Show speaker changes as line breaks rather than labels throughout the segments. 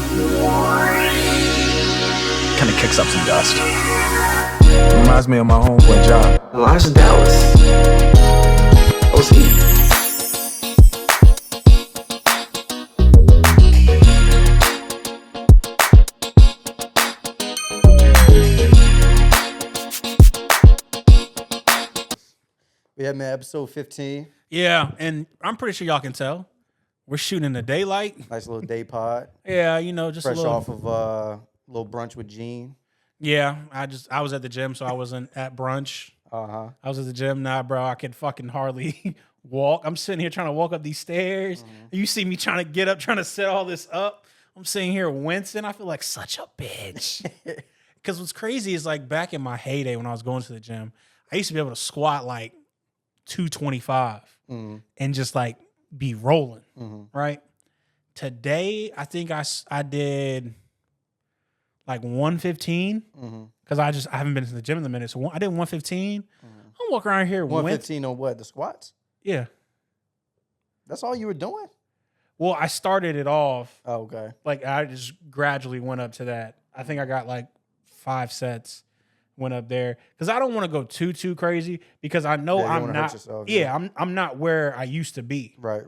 Kind of kicks up some dust.
Reminds me of my homeboy job.
Elijah Dallas. OC.
Yeah, man, episode 15.
Yeah, and I'm pretty sure y'all can tell. We're shooting in the daylight.
Nice little day pod.
Yeah, you know, just
Fresh
a little.
off of a little brunch with Gene.
Yeah, I was at the gym, so I wasn't at brunch.
Uh-huh.
I was at the gym. Nah, bro, I could fucking hardly walk. I'm sitting here trying to walk up these stairs. You see me trying to get up, trying to set all this up. I'm sitting here wincing. I feel like such a bitch. Because what's crazy is like back in my heyday when I was going to the gym, I used to be able to squat like 225 and just like be rolling, right? Today, I think I did like 115 because I haven't been to the gym in a minute. So I did 115. I'm walking around here.
115 on what? The squats?
Yeah.
That's all you were doing?
Well, I started it off.
Oh, okay.
Like I just gradually went up to that. I think I got like 5 sets. Went up there because I don't want to go too crazy because I know I'm not.
Yourself,
I'm not where I used to be.
Right.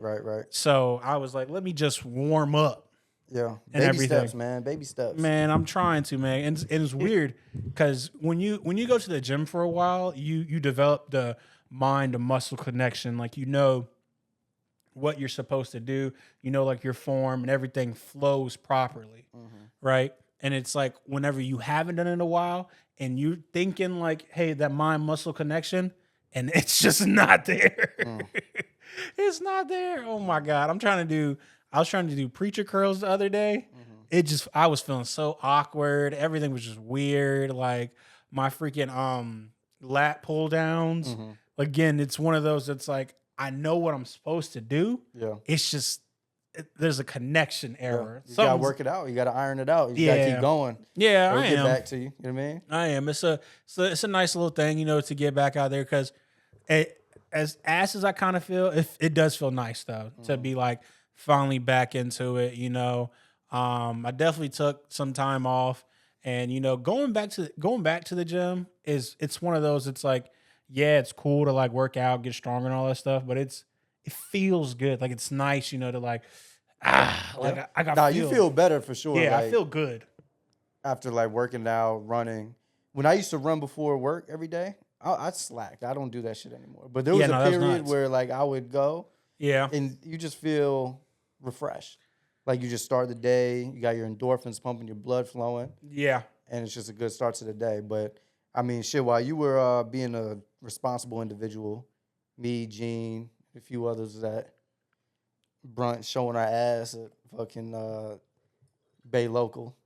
So I was like, let me just warm up.
Yeah,
and
baby
everything.
steps, man. Baby steps.
Man, I'm trying to, man, and it's weird because when you go to the gym for a while, you develop the mind to muscle connection. Like you know what you're supposed to do. You know, like your form and everything flows properly, right? And it's like whenever you haven't done it in a while and you're thinking like, hey, that mind muscle connection, and it's just not there. It's not there. Oh my God. I was trying to do preacher curls the other day. I was feeling so awkward. Everything was just weird. Like my freaking lat pull downs. Again, it's one of those that's like, I know what I'm supposed to do.
Yeah.
It's just, there's a connection error.
You gotta work it out. You gotta iron it out. You gotta keep going.
Yeah,
It'll
I
get
am.
back to you. You know what I mean?
I am. It's a nice little thing, you know, to get back out there because as ass as I kind of feel, it does feel nice though to be like finally back into it. You know, I definitely took some time off, and you know, going back to the gym it's one of those. It's like, yeah, it's cool to like work out, get stronger, and all that stuff, but it feels good. Like it's nice, you know, to like I got.
Nah, you feel better for sure.
Yeah,
like,
I feel good
after like working out, running. When I used to run before work every day, I slacked. I don't do that shit anymore. But there was a period where like I would go, and you just feel refreshed. Like you just start the day, you got your endorphins pumping, your blood flowing.
Yeah,
and it's just a good start to the day. But I mean, shit, while you were being a responsible individual, me, Gene, a few others that brunch showing our ass at fucking Bay Local.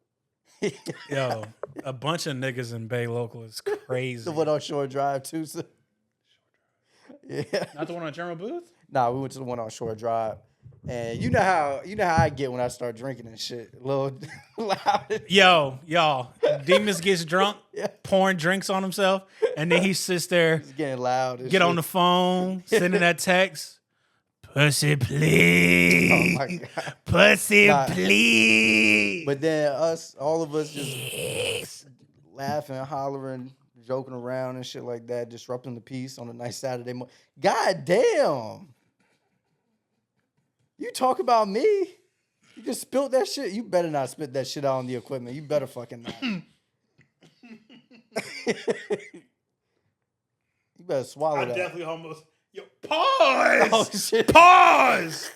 Yo, a bunch of niggas in Bay Local is crazy.
The one on Shore Drive too. So. Yeah.
Not the one on General Booth?
Nah, we went to the one on Shore Drive. And you know how I get when I start drinking and shit. A little loud.
Yo, y'all. Demas gets drunk, pouring drinks on himself, and then he sits there,
He's getting loud.
Get on the phone, sending that text. Pussy, please.
Oh my God.
Pussy, please.
But then all of us just laughing, hollering, joking around and shit like that, disrupting the peace on a nice Saturday morning. God damn. You talk about me? You just spilled that shit? You better not spit that shit out on the equipment. You better fucking not. You better swallow that.
I definitely almost... Yo, pause!
Oh, shit.
Pause!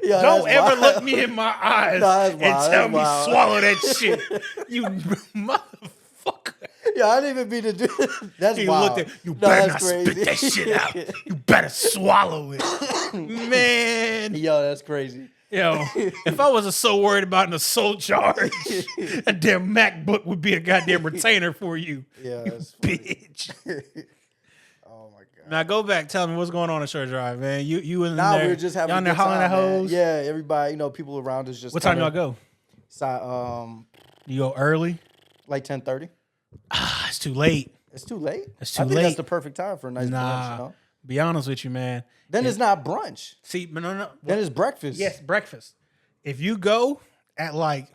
Yeah,
Don't ever look me in my eyes and tell me swallow that shit. You motherfucker.
Yeah, I didn't even mean to do it. That's
He
wild.
looked at you. Better not
crazy.
spit that shit out. You better swallow it, man.
Yo, that's crazy.
Yo, if I wasn't so worried about an assault charge, a damn MacBook would be a goddamn retainer for you.
Yeah,
you
that's
bitch.
Oh my God.
Now go back. Tell me what's going on at Short Drive, man. You in
Nah,
there?
we were just having
y'all
a
in there
good
hollering
time,
at
man.
hoes.
Yeah, everybody, people around us just.
What time y'all go?
You
go early?
Like 10:30.
It's too late.
It's too late.
It's too
I think
late.
that's the perfect time for a nice brunch. You know?
Be honest with you, man.
Then it's not brunch.
See, no.
Then it's breakfast.
Yes, breakfast. if you go at like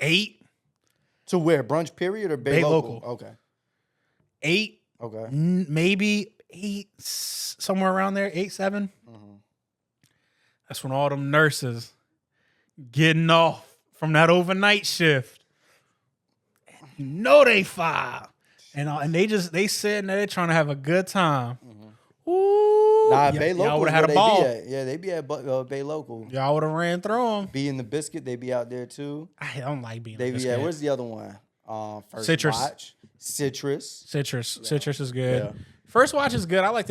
8
to where brunch period or Bay local? Okay,
8.
Okay,
maybe 8, somewhere around there, 8, 7. That's when all them nurses getting off from that overnight shift. You know they fire. And they sitting there trying to have a good time. Ooh,
Bay Local.
Y'all would have had a ball.
Yeah, they be at Bay Local.
Y'all would have ran through them.
Be in the Biscuit, they be out there too.
I don't like being.
They be
Biscuit.
Where's the other one? First
Citrus.
Watch. Citrus.
Yeah. Citrus is good. Yeah. First Watch is good. I like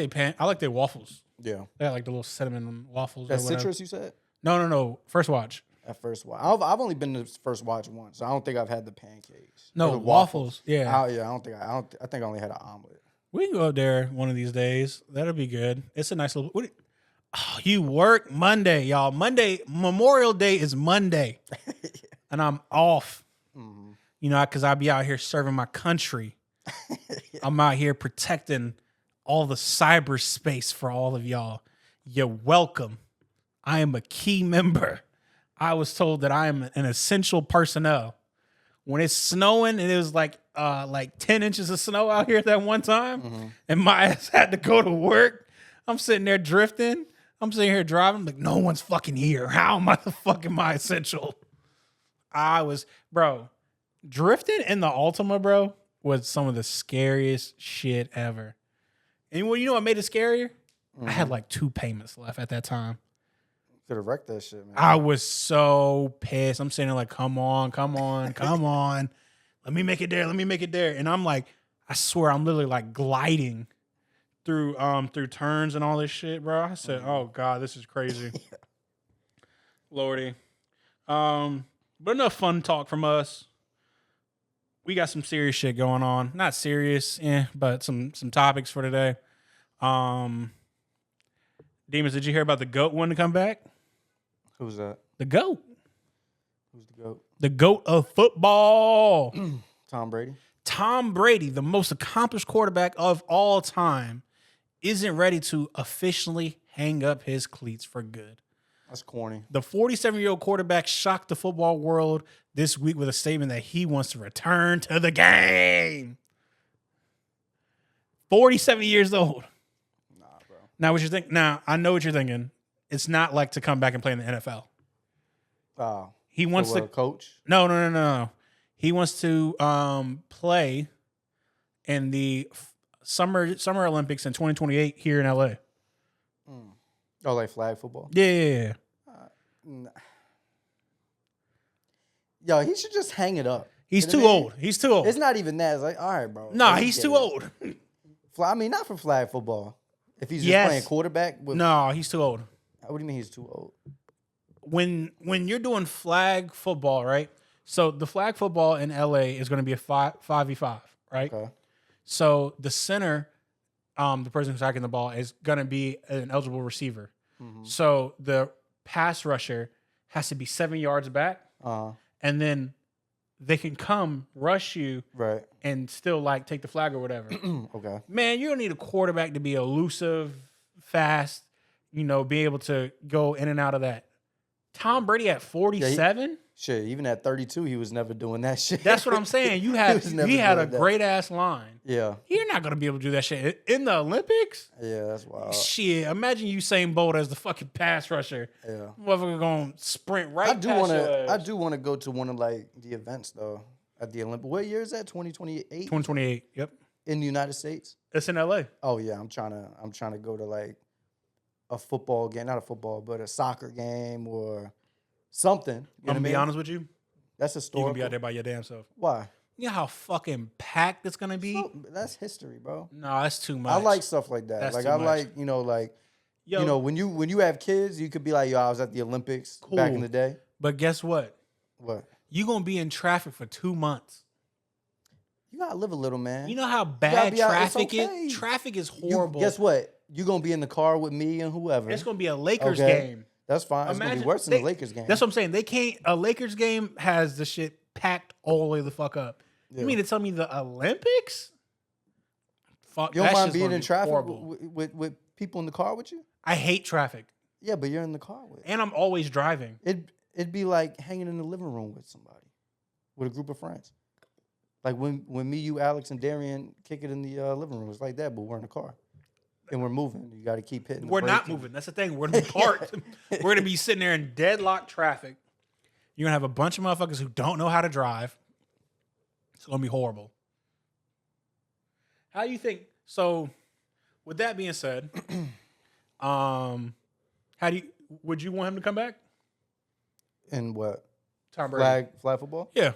their waffles.
Yeah.
They got like the little cinnamon waffles.
That's Citrus, you said?
No. First Watch.
At First Watch. I've only been to First Watch once, so I don't think I've had the pancakes.
No,
the
waffles. Yeah.
I think I only had an omelet.
We can go up there one of these days. That'll be good. It's a nice little. You work Monday, y'all. Memorial Day is Monday, and I'm off. You know, because I'll be out here serving my country. I'm out here protecting all the cyberspace for all of y'all. You're welcome. I am a key member. I was told that I am an essential personnel. When it's snowing, and it was like 10 inches of snow out here at that one time, and my ass had to go to work. I'm sitting there drifting. I'm sitting here driving. Like, no one's fucking here. How am I essential? Bro, drifting in the Altima, bro, was some of the scariest shit ever. And you know what made it scarier? I had like 2 payments left at that time.
Could have wrecked that shit, man.
I was so pissed. I'm sitting there like, come on. Let me make it there. And I'm like, I swear I'm literally like gliding through turns and all this shit, bro. I said, oh God, this is crazy. Lordy. But enough fun talk from us. We got some serious shit going on. Not serious, but some topics for today. Demons, did you hear about the GOAT wanting to come back?
Who's that?
The GOAT.
Who's the GOAT?
The GOAT of football.
Tom Brady.
Tom Brady, the most accomplished quarterback of all time, isn't ready to officially hang up his cleats for good.
That's corny.
The 47-year-old quarterback shocked the football world this week with a statement that he wants to return to the game. 47 years old.
Nah, bro.
Now, what you think? Now, I know what you're thinking. It's not like to come back and play in the NFL.
Oh.
He wants to
coach?
No. He wants to play in the Summer Olympics in 2028 here in LA.
Oh, like flag football?
Yeah.
Yo, he should just hang it up.
He's too old.
It's not even that. It's like, all right, bro.
Nah, he's too old.
I mean, not for flag football. If he's just playing quarterback.
No, he's too old.
What do you mean he's too old?
When you're doing flag football, right? So the flag football in LA is going to be a 5v5, right? Okay. So the center, the person who's attacking the ball, is going to be an eligible receiver. Mm-hmm. So the pass rusher has to be 7 yards back, and then they can come rush you,
right,
and still like take the flag or whatever.
Okay.
Man, you don't need a quarterback to be elusive, fast, be able to go in and out of that. Tom Brady at 47?
Shit, even at 32, he was never doing that shit.
That's what I'm saying. He had a great ass line.
Yeah.
You're not gonna be able to do that shit in the Olympics.
Yeah, that's wild.
Shit, imagine Usain Bolt as the fucking pass rusher.
Yeah.
Motherfucker gonna sprint right.
I do want to go to one of like the events though at the Olympics. What year is that? 2028.
2028. Yep.
In the United States.
It's in LA.
Oh yeah, I'm trying to go to like a football game, not a football, but a soccer game or something.
I'm gonna be honest with you.
That's historical.
You can be out there by your damn self.
Why?
You know how fucking packed it's gonna be?
That's history, bro.
No, that's too much.
I like stuff like that.
That's
like
too
I
much.
like, when you have kids, you could be like, yo, I was at the Olympics back in the day.
But guess what?
What?
You gonna be in traffic for 2 months.
You gotta live a little, man.
You know how bad traffic is? Traffic is horrible.
Guess what? You're gonna be in the car with me and whoever.
It's gonna be a Lakers game.
That's fine. It's gonna be worse than the Lakers game.
That's what I'm saying. A Lakers game has the shit packed all the way the fuck up. Yeah. You mean to tell me the Olympics? Fuck,
you don't mind being in traffic with people in the car with you?
I hate traffic.
Yeah, but you're in the car with.
And I'm always driving.
It'd be like hanging in the living room with somebody, with a group of friends. Like when me, you, Alex, and Darian kick it in the living room, it's like that, but we're in the car. And we're moving. You got to keep hitting.
We're not moving. That's the thing. We're going to be parked. We're going to be sitting there in deadlock traffic. You're going to have a bunch of motherfuckers who don't know how to drive. It's going to be horrible. How do you think? So, with that being said, would you want him to come back?
And what?
Tom Brady.
Flag football?
Yeah.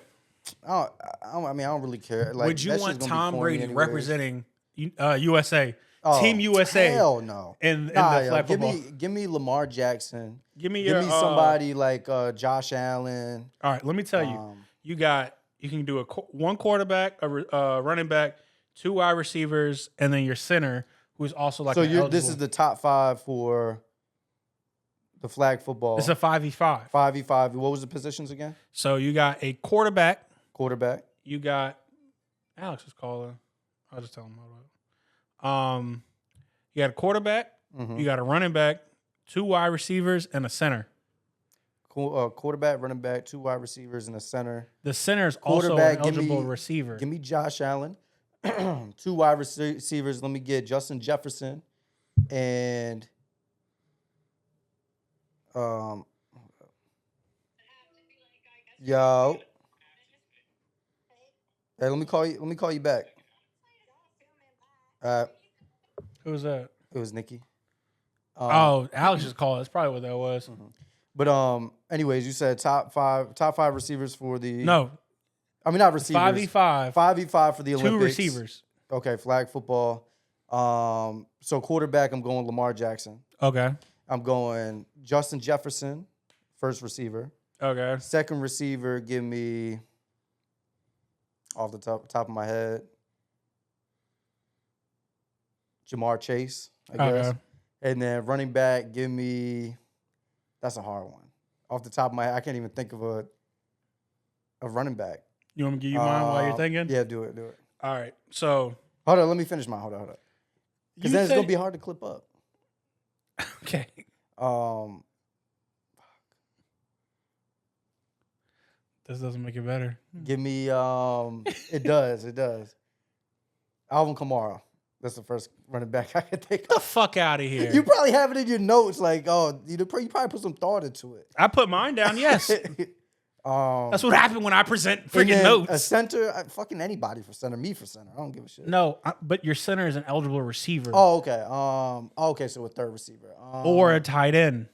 I don't really care. Like,
would you want Tom Brady representing USA?
Oh,
Team USA.
Hell no.
In the flag football.
Give me Lamar Jackson.
Give me
somebody like Josh Allen.
All right, let me tell you. You can do one quarterback, a running back, 2 wide receivers, and then your center, who is also like. So
this is the top 5 for the flag football.
It's a 5v5.
5v5. What was the positions again?
So you got a quarterback.
You
got Alex is calling. I'll just tell him. You got a quarterback. Mm-hmm. You got a running back, 2 wide receivers, and a center.
Quarterback, running back, 2 wide receivers, and a center.
The center is also an eligible receiver.
Give me Josh Allen. 2 wide receivers. Let me get Justin Jefferson and yo. Hey, let me call you back.
Who was that?
It was Nikki.
Alex just called. That's probably what that was.
Mm-hmm. But anyways, you said top five receivers for the.
No,
I mean not receivers.
5v5.
5v5 for the Olympics.
2 receivers.
Okay, flag football. So quarterback, I'm going Lamar Jackson.
Okay.
I'm going Justin Jefferson, first receiver.
Okay.
Second receiver, give me off the top of my head, Jamar Chase, I guess.
Okay.
And then running back, give me. That's a hard one. Off the top of my head, I can't even think of a running back.
You want me to give you mine while you're thinking?
Yeah, do it.
All right. So
hold on, let me finish mine. Hold on. Because then it's gonna be hard to clip up.
Okay. This doesn't make it better.
Give me it does. Alvin Kamara. That's the first running back I can think of.
Get the fuck out of here.
You probably have it in your notes, like, you probably put some thought into it.
I put mine down, yes. That's what happened when I present freaking notes.
A center, fucking anybody for center. Me for center. I don't give a shit.
No, but your center is an eligible receiver.
Oh, okay. Okay, so a third receiver.
Or a tight end.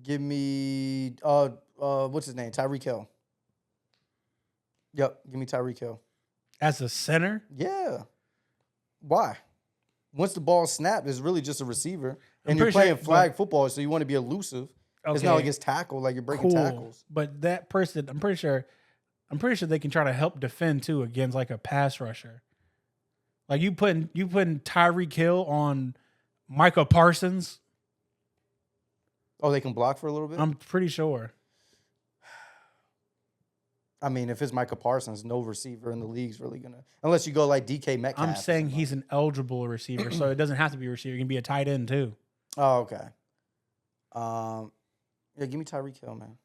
Give me what's his name? Tyreek Hill. Yep, give me Tyreek Hill.
As a center?
Yeah. Why? Once the ball snapped, it's really just a receiver. And you're playing flag football, so you want to be elusive. Okay. It's not like it's tackle, like you're breaking tackles.
But that person, I'm pretty sure they can try to help defend too against like a pass rusher. Like you putting Tyreek Hill on Micah Parsons.
Oh, they can block for a little bit?
I'm pretty sure.
I mean, if it's Micah Parsons, no receiver in the league's really gonna, unless you go like DK Metcalf.
I'm saying he's an eligible receiver, so it doesn't have to be a receiver. It can be a tight end too.
Oh, okay. Yeah, give me Tyreek Hill, man.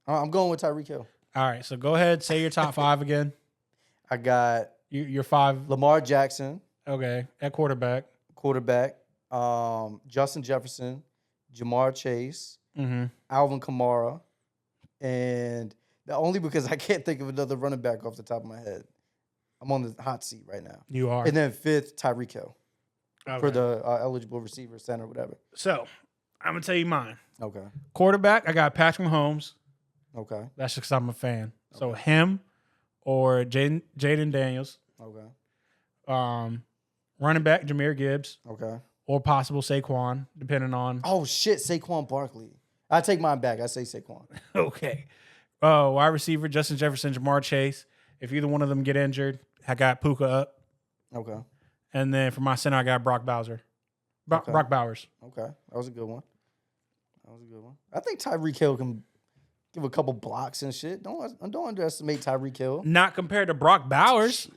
I'm going with Tyreek Hill.
All right, so go ahead, say your top 5 again.
I got
your 5.
Lamar Jackson.
Okay, at quarterback.
Justin Jefferson, Jamar Chase,
mm-hmm.
Alvin Kamara, and only because I can't think of another running back off the top of my head. I'm on the hot seat right now.
You are.
And then 5th, Tyreek Hill. Okay. For the eligible receiver, center, whatever.
So, I'm going to tell you mine.
Okay.
Quarterback, I got Patrick Mahomes.
Okay.
That's just because I'm a fan. Okay. So, him or Jaden Daniels.
Okay.
Running back, Jahmyr Gibbs.
Okay.
Or possible Saquon, depending on.
Oh, shit, Saquon Barkley. I take mine back. I say Saquon.
Okay. Wide receiver, Justin Jefferson, Jamar Chase. If either one of them get injured, I got Puka up.
Okay.
And then for my center, I got Brock Bowser. Brock Bowers.
Okay. That was a good one. I think Tyreek Hill can give a couple blocks and shit. Don't underestimate Tyreek Hill.
Not compared to Brock Bowers.
Shit.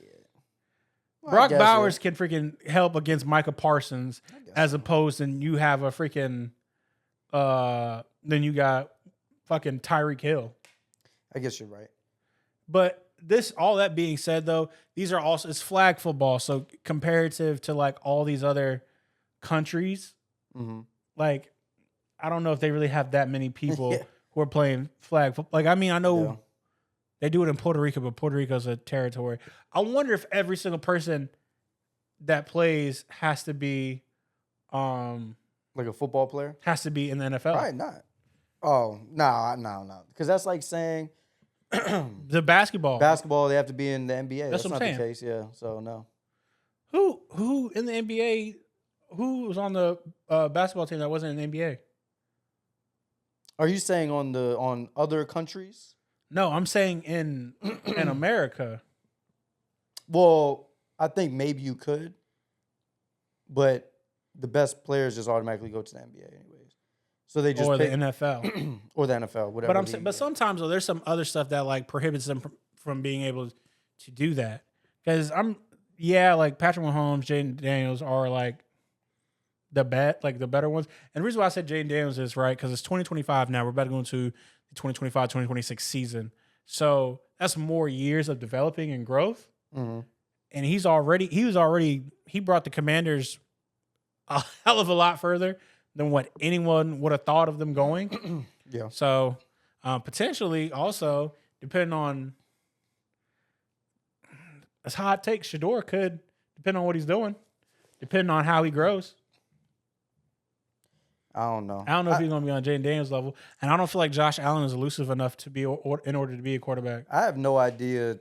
Brock Bowers can freaking help against Micah Parsons as opposed to you have a freaking then you got fucking Tyreek Hill.
I guess you're right.
But all that being said though, these are also it's flag football, so comparative to like all these other countries, like I don't know if they really have that many people who are playing flag football. Like I mean, I know they do it in Puerto Rico, but Puerto Rico's a territory. I wonder if every single person that plays has to be
like a football player?
Has to be in the NFL.
Probably not. Oh, no. Because that's like saying
the basketball,
they have to be in the NBA. That's not the case. Yeah, so no.
Who in the NBA? Who was on the basketball team that wasn't in the NBA?
Are you saying on other countries?
No, I'm saying in America.
Well, I think maybe you could, but the best players just automatically go to the NBA anyways. So they just
the NFL
or the NFL, whatever.
But I'm saying, but sometimes though, there's some other stuff that like prohibits them from being able to do that. Because like Patrick Mahomes, Jaden Daniels are like the better ones. And the reason why I said Jaden Daniels is right because it's 2025 now. We're about to go into the 2025-2026 season. So that's more years of developing and growth. Mm-hmm. And he brought the Commanders a hell of a lot further than what anyone would have thought of them going.
Yeah.
So potentially also, depending on as hot take, Shador could, depending on what he's doing, depending on how he grows.
I don't know.
I don't know if he's going to be on Jaden Daniels' level, and I don't feel like Josh Allen is elusive enough to be in order to be a quarterback.
I have no idea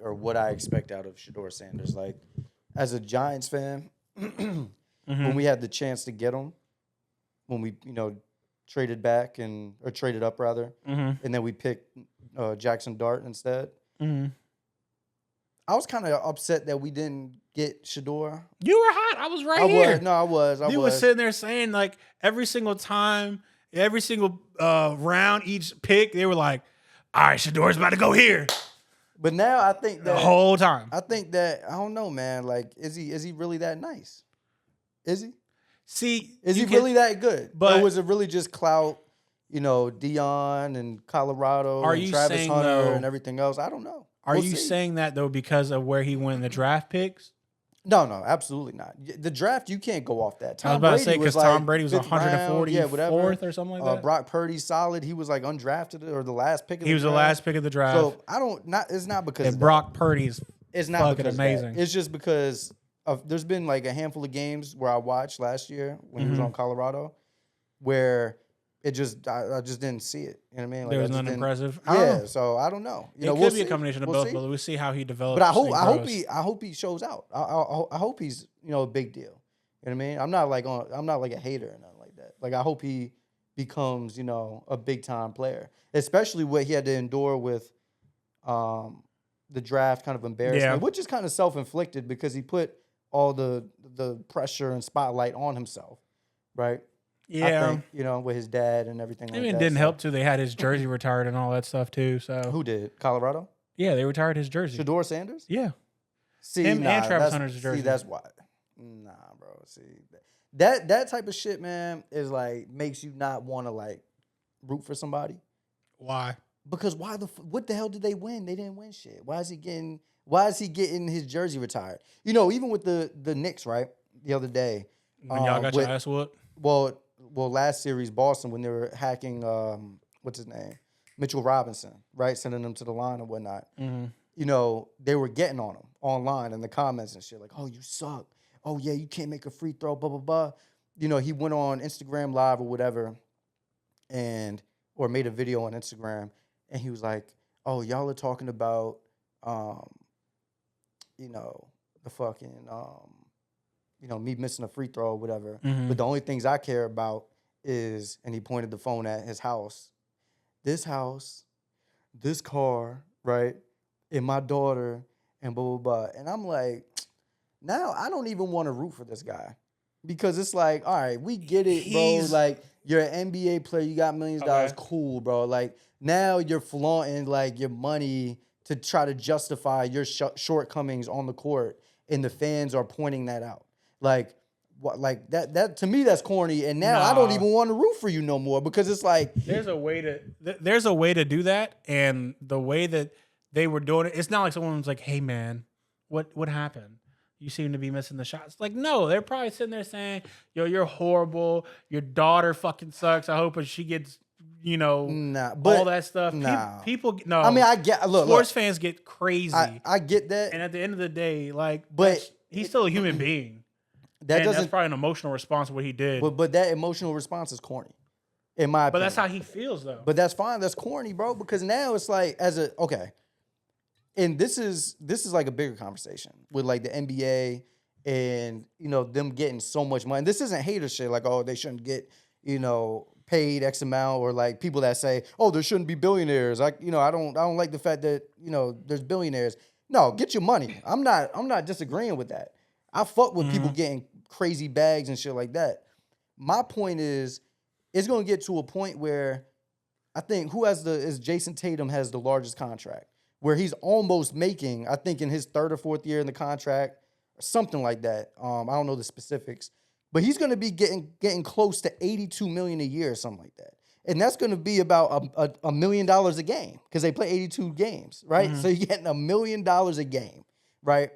or what I expect out of Shador Sanders. Like, as a Giants fan, when we had the chance to get him, when we traded back or traded up rather, and then we picked Jackson Dart instead. Mm-hmm. I was kind of upset that we didn't get Shador.
You were hot. I was right here.
I was.
You were sitting there saying, like, every single time, every single round, each pick, they were like, all right, Shador's about to go here.
But now I think that...
The whole time.
I think that, I don't know, man. Like, is he really that nice? Is he?
See...
Is he really that good? Or was it really just clout, Dion and Colorado and Travis Hunter and everything else? I don't know.
Are you saying that, though, because of where he went in the draft picks?
No, absolutely not. The draft, you can't go off that.
I was about to say, because Tom Brady was 144th or something like that.
Brock Purdy's solid. He was, like, undrafted or the last pick of the draft.
He was the last pick of the draft.
So, it's not because
of Brock Purdy's
it's not fucking amazing. It's just because there's been, like, a handful of games where I watched last year when he was on Colorado where... I just didn't see it. You know what I mean? Like,
there was nothing impressive.
So I don't know.
It could be a combination of both, but we'll see how he develops.
But I hope he shows out. I hope he's a big deal. You know what I mean? I'm not like a hater or nothing like that. Like I hope he becomes a big time player, especially what he had to endure with the draft kind of embarrassment, which is kind of self-inflicted because he put all the pressure and spotlight on himself, right?
Yeah,
I think, with his dad and everything like that.
It didn't help, too. They had his jersey retired and all that stuff, too. So
who did? Colorado?
Yeah, they retired his jersey.
Shador Sanders?
Yeah.
Him
and Travis Hunter's jersey.
See, that's why. Nah, bro. See, that type of shit, man, is like makes you not want to like root for somebody.
Why?
Because what the hell did they win? They didn't win shit. Why is he getting his jersey retired? Even with the Knicks, right? The other day.
When y'all got your ass whooped?
Well, last series, Boston, when they were hacking, what's his name? Mitchell Robinson, right? Sending him to the line and whatnot. Mm-hmm. They were getting on him online in the comments and shit. Like, oh, you suck. Oh, yeah, you can't make a free throw, blah, blah, blah. He went on Instagram Live or whatever or made a video on Instagram. And he was like, oh, y'all are talking about, the fucking... me missing a free throw or whatever. Mm-hmm. But the only things I care about is, and he pointed the phone at his house, this car, right, and my daughter, and blah, blah, blah. And I'm like, now I don't even want to root for this guy. Because it's like, all right, we get it, bro. Like, you're an NBA player, you got millions of dollars, cool, bro. Like, now you're flaunting, like, your money to try to justify your shortcomings on the court. and the fans are pointing that out. Like, what? Like that to me, that's corny. And now I don't even want to root for you no more because it's like
there's a way to do that, and the way that they were doing it, it's not like someone's like, "Hey, man, what happened? You seem to be missing the shots." Like, no, they're probably sitting there saying, "Yo, you're horrible. Your daughter fucking sucks. I hope she gets." All that stuff. People, no.
I mean, I get.
Sports fans get crazy.
I get that.
And at the end of the day, but he's still a human being. That's probably an emotional response to what he did.
But that emotional response is corny, in my opinion.
But that's how he feels, though.
But that's fine. That's corny, bro. Because now it's like and this is like a bigger conversation with like the NBA and them getting so much money. And this isn't hater shit. Like, oh, they shouldn't get paid X amount, or like people that say, oh, there shouldn't be billionaires. I don't like the fact that there's billionaires. No, get your money. I'm not disagreeing with that. I fuck with people getting crazy bags and shit like that. My point is, it's gonna get to a point where I think Jason Tatum has the largest contract, where he's almost making, I think in his third or fourth year in the contract, or something like that. I don't know the specifics. But he's going to be getting close to $82 million a year or something like that. And that's going to be about $1 million a game because they play 82 games, right? So you're getting $1 million a game, right?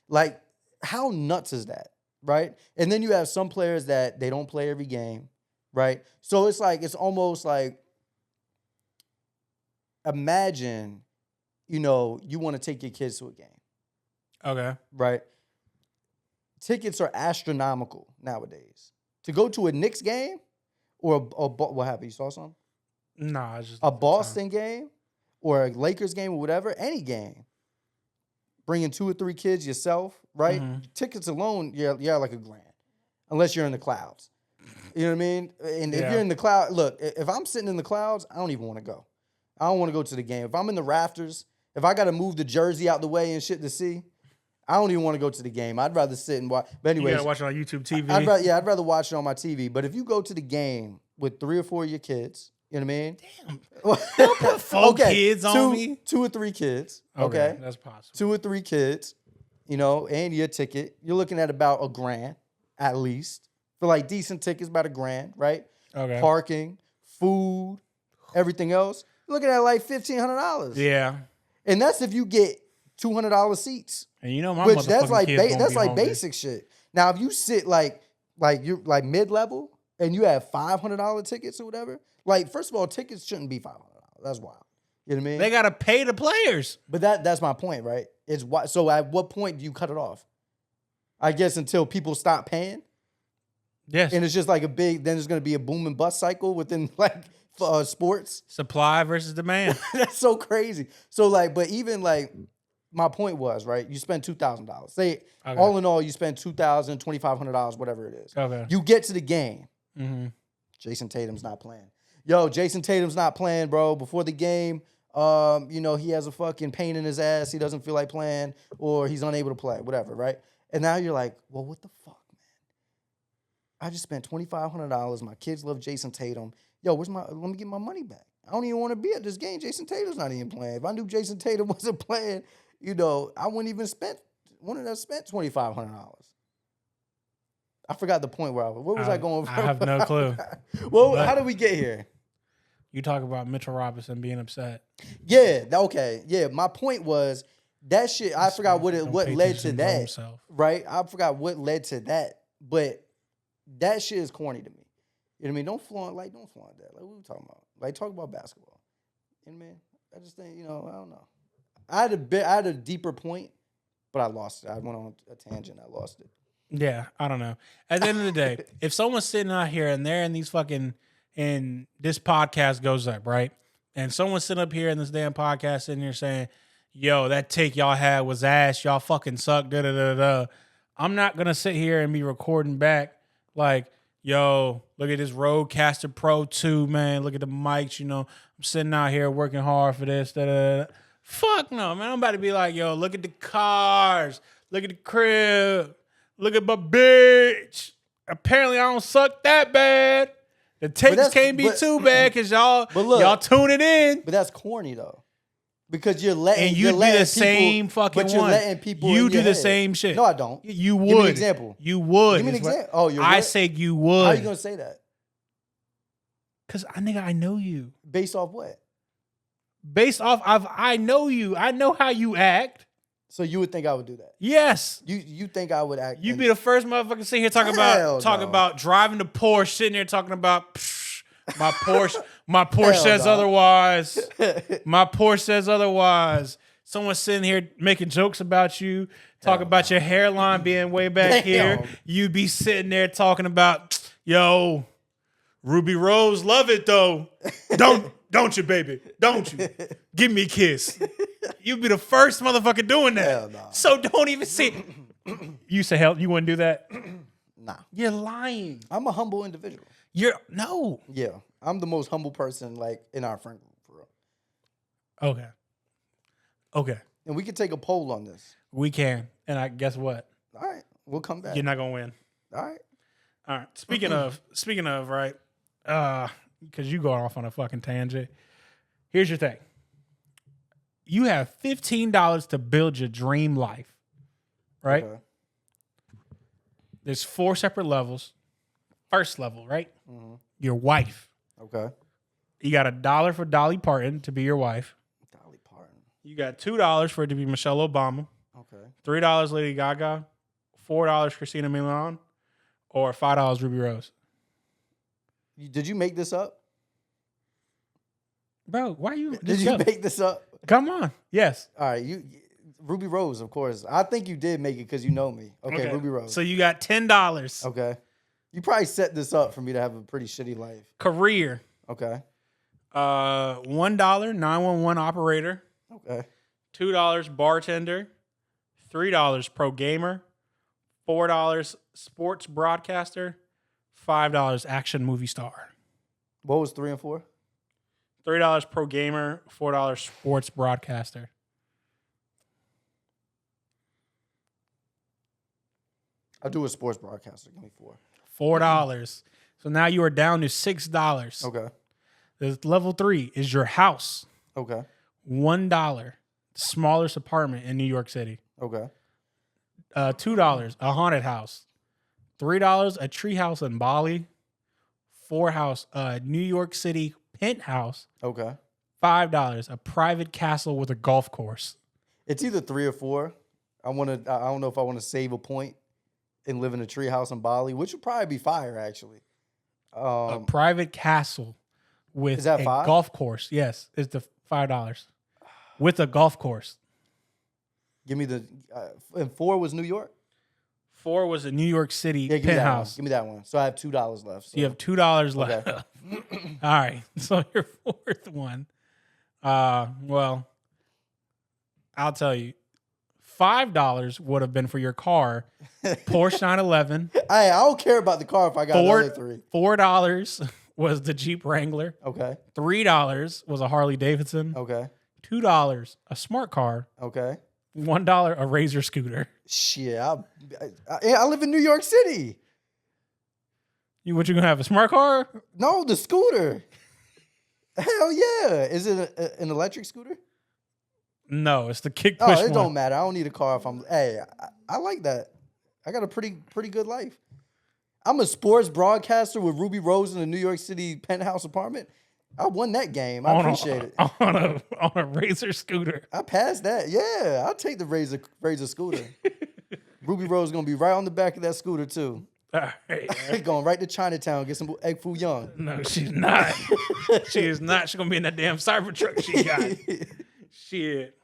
Like, how nuts is that, right? And then you have some players that they don't play every game, right? So it's almost like, imagine, you want to take your kids to a game.
Okay.
Right? Tickets are astronomical nowadays. To go to a Knicks game or what happened? You saw something?
Nah, it's just
a Boston game or a Lakers game or whatever, any game. Bringing 2 or 3 kids yourself, right? Tickets alone, yeah, like $1,000, unless you're in the clouds. You know what I mean? And if you're in the cloud, look, if I'm sitting in the clouds, I don't even want to go. I don't want to go to the game. If I'm in the rafters, if I got to move the jersey out the way and shit to see, I don't even want to go to the game. I'd rather sit and watch. But anyways,
you gotta watch it on YouTube TV.
I'd rather watch it on my TV. But if you go to the game with 3 or 4 of your kids, you know what I mean?
Damn. Don't put 4 kids on me.
2 or 3 kids. Okay.
That's possible.
2 or 3 kids, and your ticket. You're looking at about $1,000 at least. For like decent tickets, about $1,000, right?
Okay.
Parking, food, everything else. You're looking at like $1,500.
Yeah.
And that's if you get $200 seats.
And my
which that's like
hungry.
basic shit. Now if you sit like you're like mid-level and you have $500 tickets or whatever, like first of all, tickets shouldn't be $500. That's wild. You know what I mean?
They gotta pay the players.
But that's my point, right? So at what point do you cut it off? I guess until people stop paying.
Yes.
And it's just like then there's gonna be a boom and bust cycle within like sports.
Supply versus demand.
That's so crazy. So but even my point was, right, you spend $2,000. Say, all in all, you spend $2,000, $2,500, whatever it is.
Okay.
You get to the game. Jason Tatum's not playing. Jason Tatum's not playing, bro. Before the game, he has a fucking pain in his ass. He doesn't feel like playing, or he's unable to play, whatever, right? And now you're like, well, what the fuck, man? I just spent $2,500. My kids love Jason Tatum. Let me get my money back. I don't even want to be at this game. Jason Tatum's not even playing. If I knew Jason Tatum wasn't playing, I wouldn't even spent $2,500. I forgot the point where what was I going from?
I have no clue.
Well, how did we get here?
You talk about Mitchell Robinson being upset.
Yeah, okay. Yeah, my point was that shit, I forgot what led to that. Right? I forgot what led to that. But that shit is corny to me. You know what I mean? Don't flaunt that. Like, what are we talking about? Like, talk about basketball. You know what I mean? I just think, I don't know. I had a deeper point, but I lost it. I went on a tangent. I lost it.
Yeah, I don't know. At the end of the day, if someone's sitting out here and they're in these and this podcast goes up, right? And someone's sitting up here in this damn podcast sitting here saying, yo, that take y'all had was ass. Y'all fucking suck. Da da da da. I'm not going to sit here and be recording back like, yo, look at this Rodecaster Pro 2, man. Look at the mics, I'm sitting out here working hard for this. Da, da, da. Fuck no, man. I'm about to be like, yo, look at the cars. Look at the crib. Look at my bitch. Apparently, I don't suck that bad. The takes can't be too bad because y'all tuning in.
But that's corny, though. Because you're letting
and you do the same fucking
but you're
one.
letting people
You
in
do
your
the
head.
same shit.
No, I don't.
You would.
Give me an example.
You would.
Give me an example. Oh, you would?
I say you would.
How are you gonna say that?
Because I know you.
Based off what?
Based off of I know you. I know how you act.
So you would think I would do that?
Yes.
You think I would act?
You'd be the first motherfucker sitting here talking about driving the Porsche, sitting there talking about my Porsche. My Porsche says otherwise. My Porsche says otherwise. Someone sitting here making jokes about you, talking about your hairline being way back here. You'd be sitting there talking about, yo, Ruby Rose, love it though. Don't you, baby? Don't you? Give me a kiss. You'd be the first motherfucker doing that.
Hell no.
So don't even see. You say hell, you wouldn't do that?
Nah.
You're lying.
I'm a humble individual.
No.
Yeah. I'm the most humble person like in our friend group for real.
Okay.
And we can take a poll on this.
We can. And I guess what?
All right. We'll come back.
You're not gonna win.
All right.
Speaking of, right? Because you go off on a fucking tangent. Here's your thing. You have $15 to build your dream life, right?
Okay.
There's 4 separate levels. First level, right?
Mm-hmm.
Your wife.
Okay.
You got $1 for Dolly Parton to be your wife.
Dolly Parton.
You got $2 for it to be Michelle Obama.
Okay.
$3 Lady Gaga. $4 Christina Milian. Or $5 Ruby Rose.
Did you make this up?
Bro, why you?
Did you make this up?
Come on. Yes.
All right. Ruby Rose, of course. I think you did make it because you know me. Okay, Ruby Rose.
So you got $10.
Okay. You probably set this up for me to have a pretty shitty life.
Career.
Okay.
$1 911 operator.
Okay.
$2 bartender. $3 pro gamer. $4 sports broadcaster. $5 action movie star.
What was 3 and 4?
$3 pro gamer. $4 sports broadcaster.
I'll do a sports broadcaster. Give me 4.
$4. So now you are down to $6.
Okay.
The level 3 is your house.
Okay.
$1. Smallest apartment in New York City.
Okay.
$2, a haunted house. $3, a tree house in Bali. $4, New York City penthouse.
Okay.
$5, a private castle with a golf course.
It's either 3 or 4. I don't know if I want to save a point and live in a tree house in Bali, which would probably be fire, actually.
A private castle with a golf course. Yes, it's the $5 with a golf course.
Give me the and 4 was New York.
4 was a New York City penthouse.
Give me that one. So I have $2 left. So.
You have $2 left.
Okay.
All right. So your fourth one. Well, I'll tell you. $5 would have been for your car, Porsche 911.
Hey, I don't care about the car if I got the other 3.
$4 was the Jeep Wrangler.
Okay.
$3 was a Harley Davidson.
Okay.
$2 a smart car.
Okay.
$1 a Razor scooter.
Shit, I live in New York City.
What you gonna have, a smart car?
No, the scooter. Hell yeah! Is it an electric scooter?
No, it's the kick push one.
It don't matter. I don't need a car if I'm. Hey, I like that. I got a pretty good life. I'm a sports broadcaster with Ruby Rose in a New York City penthouse apartment. I won that game. I appreciate it.
On a Razor scooter.
I passed that. Yeah, I'll take the Razor scooter. Ruby Rose is gonna be right on the back of that scooter too.
All right.
Going right to Chinatown, get some egg foo young.
No, she's not. She is not. She's gonna be in that damn Cybertruck she got. Shit.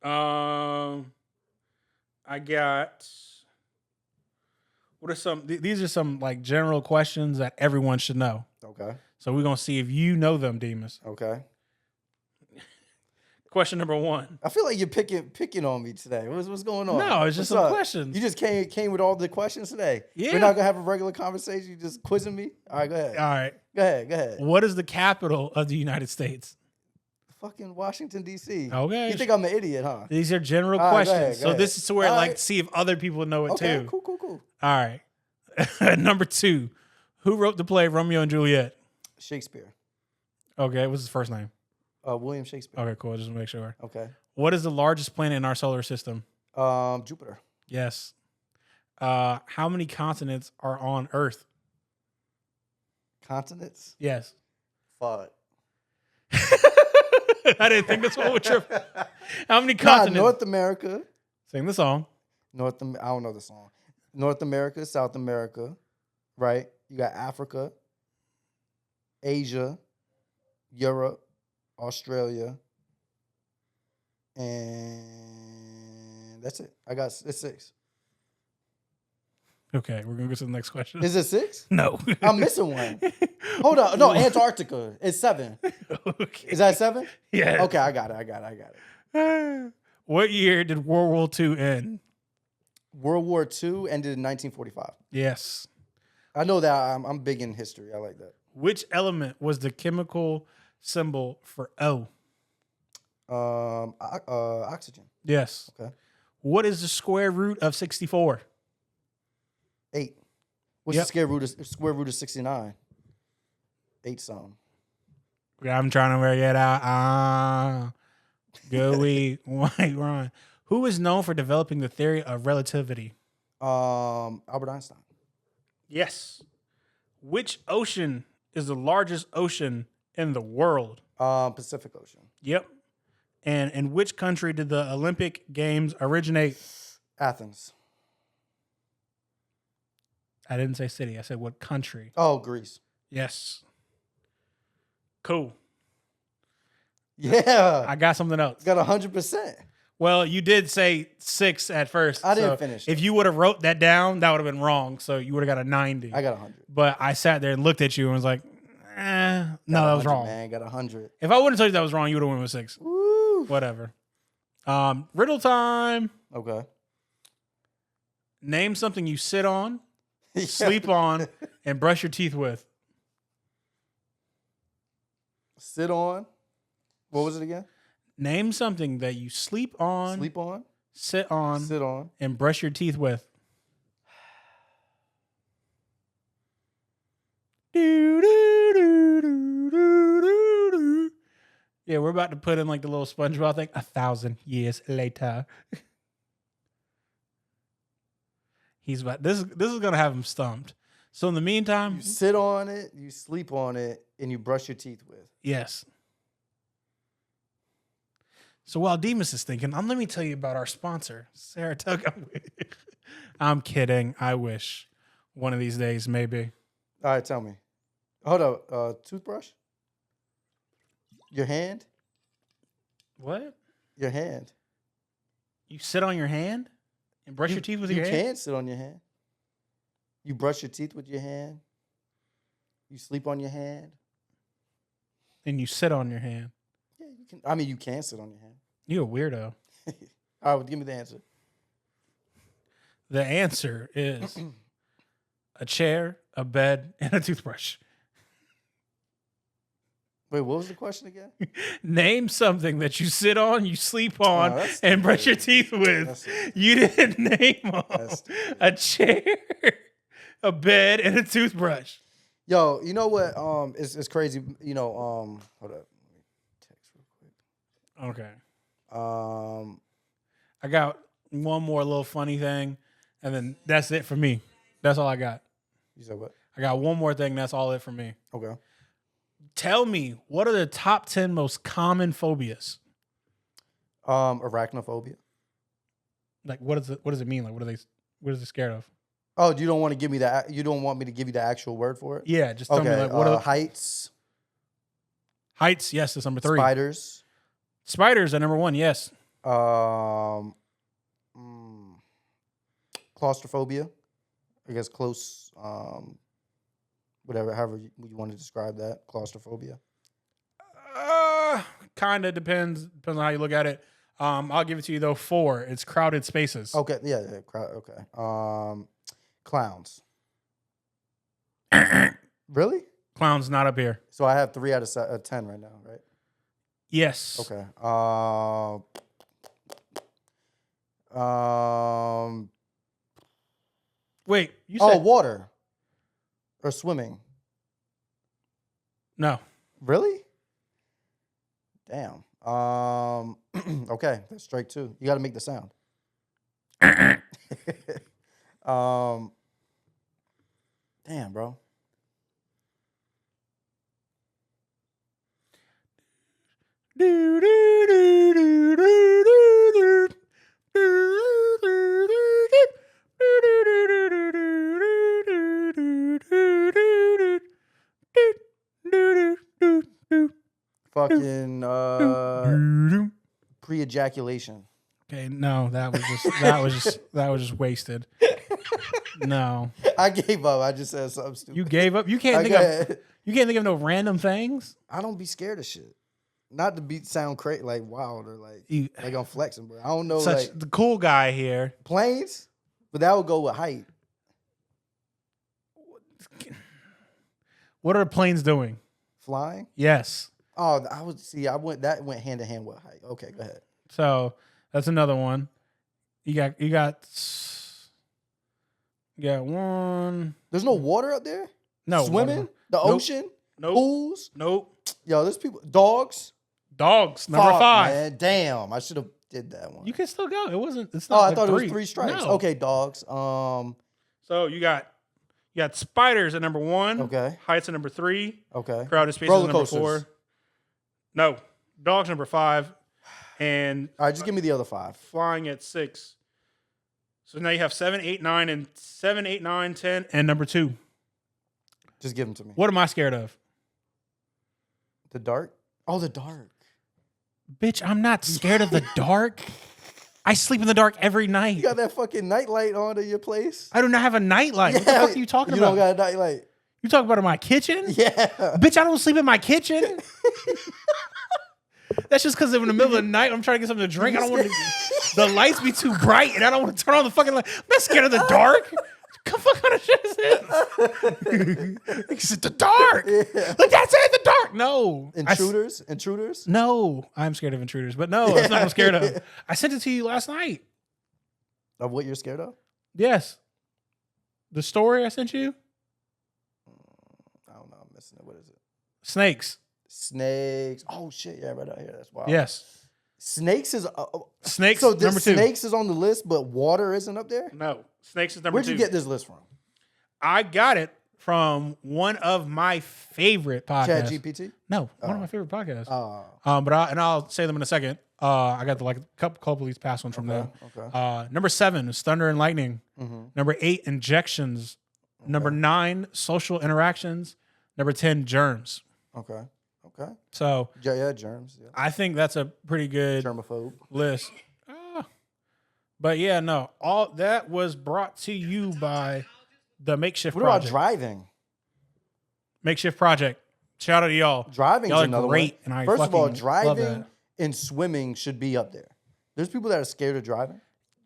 I got. What are some? These are some like general questions that everyone should know.
Okay.
So we're gonna see if you know them, Demas.
Okay.
Question number 1.
I feel like you're picking on me today. What's going on?
No, it's just some questions.
You just came with all the questions today.
Yeah.
We're not gonna have a regular conversation. You just quizzing me. All right, go ahead.
All right.
Go ahead.
What is the capital of the United States?
Fucking Washington, D.C.
Okay.
You think I'm an idiot, huh?
These are general
All right,
questions.
go ahead.
This is where
All right.
see if other people know it
Okay,
too.
cool.
All right. Number 2. Who wrote the play Romeo and Juliet?
Shakespeare.
Okay, what's his first name?
William Shakespeare.
Okay, cool. Just to make sure.
Okay.
What is the largest planet in our solar system?
Jupiter.
Yes. How many continents are on Earth?
Continents?
Yes.
Fuck.
I didn't think this one would trip. How many continents?
North America.
Sing the song.
I don't know the song. North America, South America, right? You got Africa, Asia, Europe, Australia, and that's it. It's 6.
Okay, we're gonna go to the next question.
Is it 6?
No.
I'm missing one. Hold on. No, Antarctica. It's 7.
Okay.
Is that 7?
Yeah.
Okay, I got it.
What year did World War II end?
World War II ended in 1945.
Yes.
I know that. I'm big in history. I like that.
Which element was the chemical symbol for O?
Oxygen.
Yes.
Okay.
What is the square root of 64?
8. What's the square root of 69? 8 something.
I'm trying to work it out. Gooey white Ron. Who is known for developing the theory of relativity?
Albert Einstein.
Yes. Which ocean is the largest ocean in the world?
Pacific Ocean.
Yep. And in which country did the Olympic Games originate?
Athens.
I didn't say city. I said what country.
Oh, Greece.
Yes. Cool.
Yeah.
I got something else.
Got 100%.
Well, you did say 6 at first.
I didn't finish.
If you would have wrote that down, that would have been wrong. So you would have got a 90.
I got 100.
But I sat there and looked at you and was like, no, that was wrong.
Man, got 100.
If I wouldn't have told you that was wrong, you would have went with 6.
Woo.
Whatever. Riddle time.
Okay.
Name something you sit on, sleep on, and brush your teeth with.
Sit on. What was it again?
Name something that you sleep on, sit on, and brush your teeth with. Yeah, we're about to put in like the little SpongeBob thing. 1,000 years later. He's about this is gonna have him stumped. So in the meantime,
you sit on it, you sleep on it, and you brush your teeth with.
Yes. So while Demas is thinking, let me tell you about our sponsor, Saratoga. I'm kidding. I wish one of these days, maybe.
All right, tell me. Hold up. Toothbrush? Your hand?
What?
Your hand.
You sit on your hand and brush your teeth with your hand?
You can't sit on your hand. You brush your teeth with your hand. You sleep on your hand.
And you sit on your hand.
Yeah, you can. I mean, you can sit on your hand.
You're a weirdo.
All right, well, give me the answer.
The answer is a chair, a bed, and a toothbrush.
Wait, what was the question again?
Name something that you sit on, you sleep on, and brush your teeth with. You didn't name a chair, a bed, and a toothbrush.
Yo, you know what? It's crazy. You know, hold up. Let me text real quick.
Okay.
I
got one more little funny thing, and then that's it for me. That's all I got.
You said what?
I got one more thing. That's all it for me.
Okay. Tell
me, what are the top 10 most common phobias?
Arachnophobia.
Like, what does it mean? Like, what is it scared of?
Oh, you don't want to give me that? You don't want me to give you the actual word for it?
Yeah, just tell me like what are
heights?
Heights, yes, that's number 3.
Spiders.
Spiders are number 1, yes.
Claustrophobia. I guess close. Whatever, however you want to describe that. Claustrophobia.
Kind of depends on how you look at it. I'll give it to you though. 4. It's crowded spaces.
Okay, yeah, okay. Clowns. Really?
Clowns not up here.
So I have 3 out of 10 right now, right?
Yes.
Okay.
Wait, you said
water or swimming?
No.
Really? Damn. Okay, that's strike 2. You got to make the sound. Damn, bro. Fucking pre-ejaculation.
Okay, no, that was just wasted. No,
I gave up. I just said something stupid.
You gave up. You can't think of no random things.
I don't be scared of shit. Not to sound crazy, like wild or like I'm flexing, but I don't know.
Such
like
the cool guy here.
Planes, but that would go with height.
What are planes doing?
Flying?
Yes.
Oh, I went hand in hand with height. Okay, go ahead.
So that's another one. You got one.
There's no water up there?
No.
Swimming? The ocean?
Nope.
Pools?
Nope.
Yo, there's people. Dogs?
Dogs. Number 5. Man.
Damn, I should have did that one.
You can still go. It wasn't. It's not.
I thought it was 3 strikes. No. Okay, dogs.
So you got spiders at number 1.
Okay.
Heights at number 3.
Okay.
Crowded spaces at number 4. No. Dogs number 5. And
all right, just give me the other 5.
Flying at 6. So now you have 7, 8, 9, and 7, 8, 9, 10, and number 2.
Just give them to me.
What am I scared of?
The dark? Oh, the dark.
Bitch, I'm not scared of the dark. I sleep in the dark every night.
You got that fucking nightlight on in your place?
I do not have a nightlight. What the fuck are you talking about?
You don't got a nightlight.
You talking about in my kitchen?
Yeah.
Bitch, I don't sleep in my kitchen. That's just because in the middle of the night, I'm trying to get something to drink. I don't want the lights be too bright, and I don't want to turn on the fucking light. I'm not scared of the dark. What kind of shit is this? He said, the dark. Yeah. Like, that's it, the dark. No.
Intruders?
No. I'm scared of intruders, but no, that's not what I'm scared of. I sent it to you last night.
Of what you're scared of?
Yes. The story I sent you?
I don't know. I'm missing it. What is it?
Snakes.
Oh, shit. Yeah, right out here. That's wild.
Yes.
Snakes is...
Snakes,
so
number 2.
Snakes is on the list, but water isn't up there?
No. Snakes is number 2.
Where'd you get this list from?
I got it from one of my favorite podcasts.
ChatGPT?
No, one of my favorite podcasts. I'll say them in a second. I got a couple of these past ones from them. Okay. Number 7 is Thunder and Lightning. Mm-hmm. Number 8, Injections. Okay. Number 9, Social Interactions. Number 10, Germs.
Okay.
So
yeah, germs. Yeah.
I think that's a pretty good
germaphobe
list. But yeah, no, all that was brought to you by the Makeshift Project.
What about driving?
Makeshift Project. Shout out to y'all.
Driving's
y'all are
another
great,
one.
And I
First of all, driving and swimming should be up there. There's people that are scared of driving.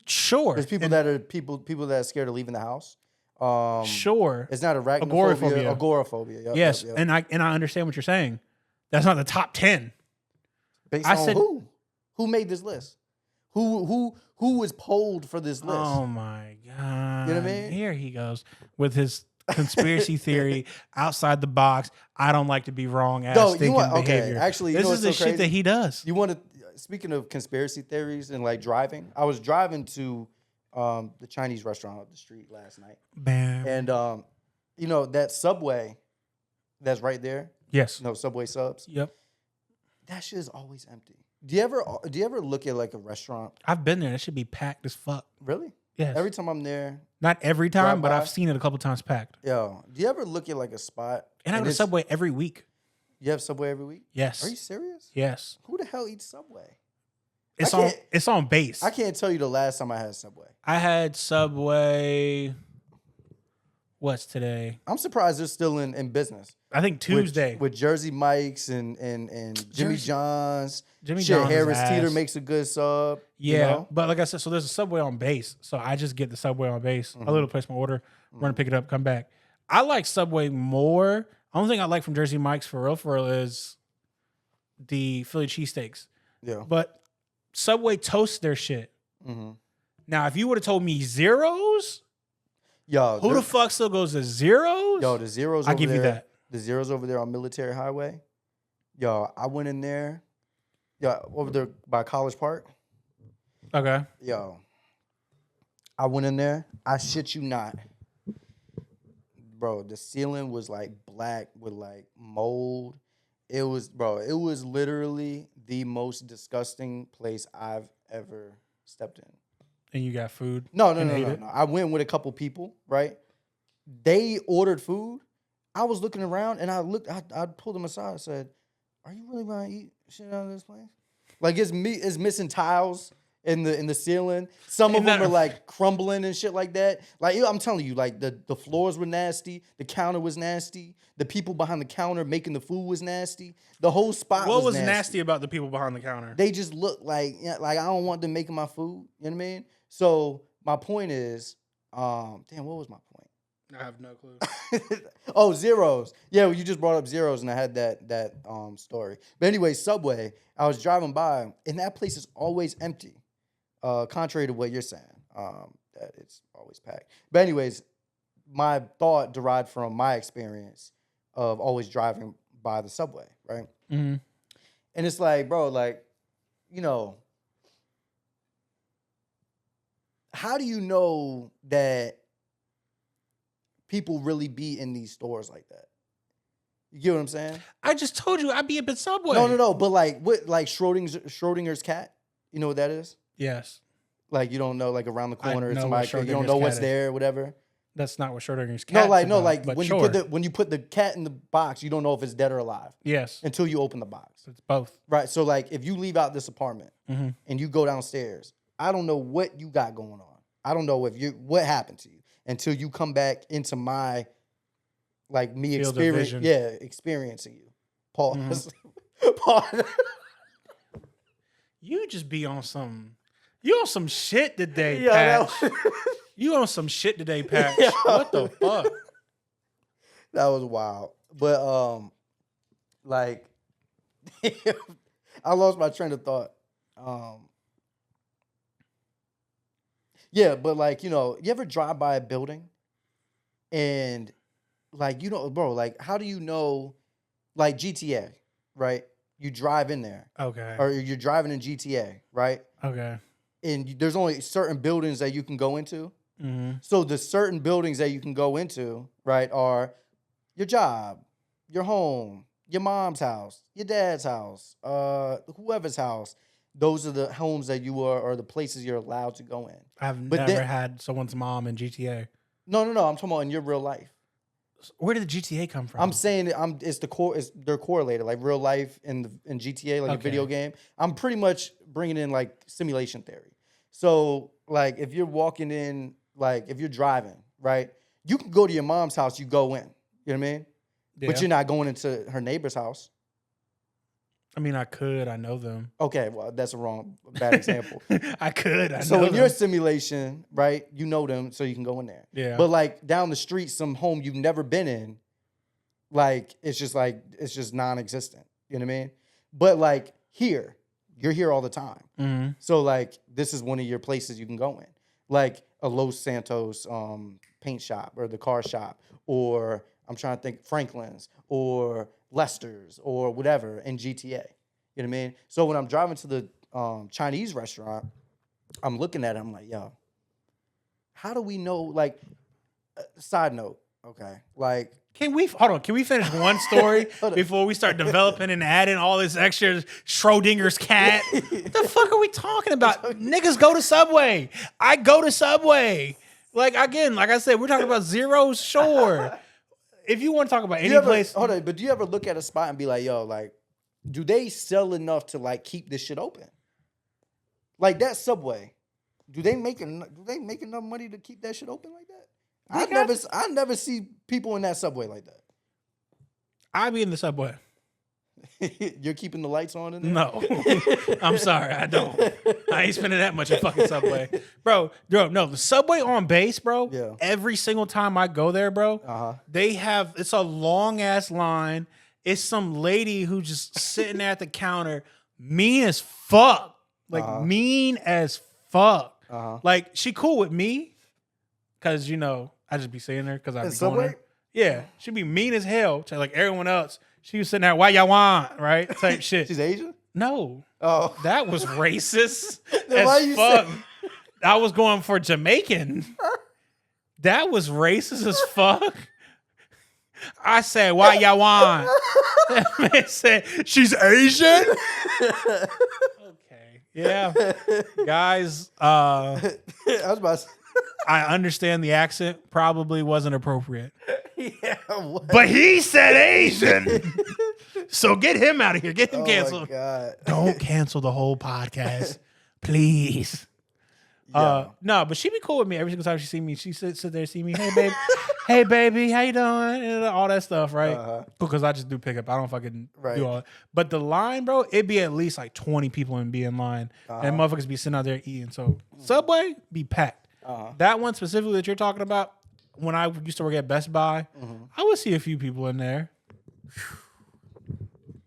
Sure.
There's people that are scared of leaving the house.
Sure.
It's not arachnophobia. Agoraphobia.
Yep, yes, yep. And I understand what you're saying. That's not the top 10.
Based on who? Who made this list? Who was polled for this list?
Oh my God.
You know what I mean?
Here he goes with his conspiracy theory outside the box. I don't like to be wrong ass thinking behavior.
Actually,
this is the shit that he does.
You want to speaking of conspiracy theories and like driving, I was driving to the Chinese restaurant up the street last night.
Bam.
And you know that Subway that's right there?
Yes.
No, Subway subs.
Yep.
That shit is always empty. Do you ever look at like a restaurant?
I've been there. It should be packed as fuck.
Really?
Yes.
Every time I'm there.
Not every time, but I've seen it a couple times packed.
Yo, do you ever look at like a spot?
And I go to Subway every week.
You have Subway every week?
Yes.
Are you serious?
Yes.
Who the hell eats Subway?
It's on base.
I can't tell you the last time I had Subway.
I had Subway. What's today?
I'm surprised they're still in business.
I think Tuesday.
With Jersey Mike's and Jimmy John's.
Jimmy John's
Harris Teeter makes a good sub.
Yeah, you know? But like I said, so there's a Subway on base. So I just get the Subway on base. Mm-hmm. I literally place my order, run and pick it up, come back. I like Subway more. Only thing I like from Jersey Mike's for real is the Philly cheesesteaks.
Yeah.
But Subway toasts their shit.
Mm-hmm.
Now, if you would have told me zeros,
yo,
who the fuck still goes to zeros?
Yo, the zeros
I give you that.
The zeros over there on Military Highway. Yo, I went in there Yeah, over there by College Park.
Okay.
Yo, I went in there. I shit you not, bro. The ceiling was like black with like mold. It was, bro. It was literally the most disgusting place I've ever stepped in.
And you got food?
No. I went with a couple people, right? They ordered food. I was looking around and I pulled them aside and said, "Are you really gonna eat shit out of this place? Like it's missing tiles in the ceiling. Some of them are like crumbling and shit like that. Like I'm telling you, like the floors were nasty, the counter was nasty, the people behind the counter making the food was nasty. The whole spot
What was
nasty.
nasty about the people behind the counter?
They just look like I don't want them making my food. You know what I mean? So my point is, damn, what was my point?
I have no clue.
Oh, Zeros. Yeah, well, you just brought up Zeros, and I had that story. But anyway, Subway. I was driving by, and that place is always empty. Contrary to what you're saying, that it's always packed. But anyways, my thought derived from my experience of always driving by the Subway, right?
Mm-hmm.
And it's like, bro, like, you know, how do you know that people really be in these stores like that? You get what I'm saying?
I just told you I'd be up at Subway.
No. But like, what, like Schrodinger's cat? You know what that is?
Yes.
Like you don't know, like around the corner, it's
know
somebody.
what
You don't know what's
Schrodinger's cat
there, whatever.
That's not what Schrodinger's cat.
When you put the cat in the box, you don't know if it's dead or alive.
Yes.
Until you open the box.
It's both.
Right. So like, if you leave out this apartment and you go downstairs, I don't know what you got going on. I don't know what happened to you until you come back into my, like me experiencing you. Pause. Pause.
You just be on some. You on some shit today, Patch. You on some shit today, Patch. Yeah. What the fuck?
That was wild. But like I lost my train of thought. Yeah, but like, you know, you ever drive by a building and like, you know, bro, like how do you know, like GTA, right? You drive in there.
Okay.
Or you're driving in GTA, right?
Okay.
And there's only certain buildings that you can go into.
Mm-hmm.
So the certain buildings that you can go into, right, are your job, your home, your mom's house, your dad's house, whoever's house. Those are the homes that you are, or the places you're allowed to go in.
I've never had someone's mom in GTA.
No. I'm talking about in your real life.
Where did the GTA come from?
I'm saying it's the core. They're correlated, like real life in GTA, like a video game. I'm pretty much bringing in like simulation theory. So like if you're walking in, like if you're driving, right, you can go to your mom's house. You go in. You know what I mean? Yeah. But you're not going into her neighbor's house.
I mean, I could. I know them.
Okay, well, that's bad example.
I could.
So in your simulation, right, you know them, so you can go in there.
Yeah.
But like down the street, some home you've never been in, like it's just non-existent. You know what I mean? But like here, you're here all the time.
Mm-hmm.
So like this is one of your places you can go in, like a Los Santos paint shop or the car shop, or I'm trying to think Franklin's or Lester's or whatever in GTA. You know what I mean? So when I'm driving to the Chinese restaurant, I'm looking at it. I'm like, yo, how do we know? Like, side note, okay, like.
Can we finish one story before we start developing and adding all this extra Schrodinger's cat? What the fuck are we talking about? Niggas go to Subway. I go to Subway. Like, again, like I said, we're talking about Zeros, sure. If you want to talk about any place.
Hold on, but do you ever look at a spot and be like, yo, like, do they sell enough to like keep this shit open? Like that Subway, do they make enough money to keep that shit open like that? I never see people in that Subway like that.
I be in the Subway.
You're keeping the lights on in there?
No. I'm sorry, I don't. I ain't spending that much at fucking Subway. Bro, no, the Subway on base, bro,
yeah.
Every single time I go there, bro, it's a long-ass line. It's some lady who just sitting at the counter, mean as fuck. Like, mean as fuck. Like, she cool with me, because, you know, I just be seeing her, because I be going there. Yeah, she be mean as hell to, like, everyone else. She was sitting there, why y'all want, right? Type shit.
She's Asian?
No.
Oh.
That was racist as fuck. I was going for Jamaican. That was racist as fuck. I said, why y'all want? That man said, she's Asian? Okay. Yeah. Guys,
I was about to
I understand the accent probably wasn't appropriate.
Yeah. What?
But he said Asian. So get him out of here. Get him canceled.
My God.
Don't cancel the whole podcast. Please. No, but she be cool with me every single time she see me. She sit there, see me. Hey, babe. Hey, baby. How you doing? And all that stuff, right? Because I just do pickup. I don't fucking do all that. But the line, bro, it'd be at least like 20 people in line. And motherfuckers be sitting out there eating. So Subway be packed. That one specifically that you're talking about, when I used to work at Best Buy, I would see a few people in there.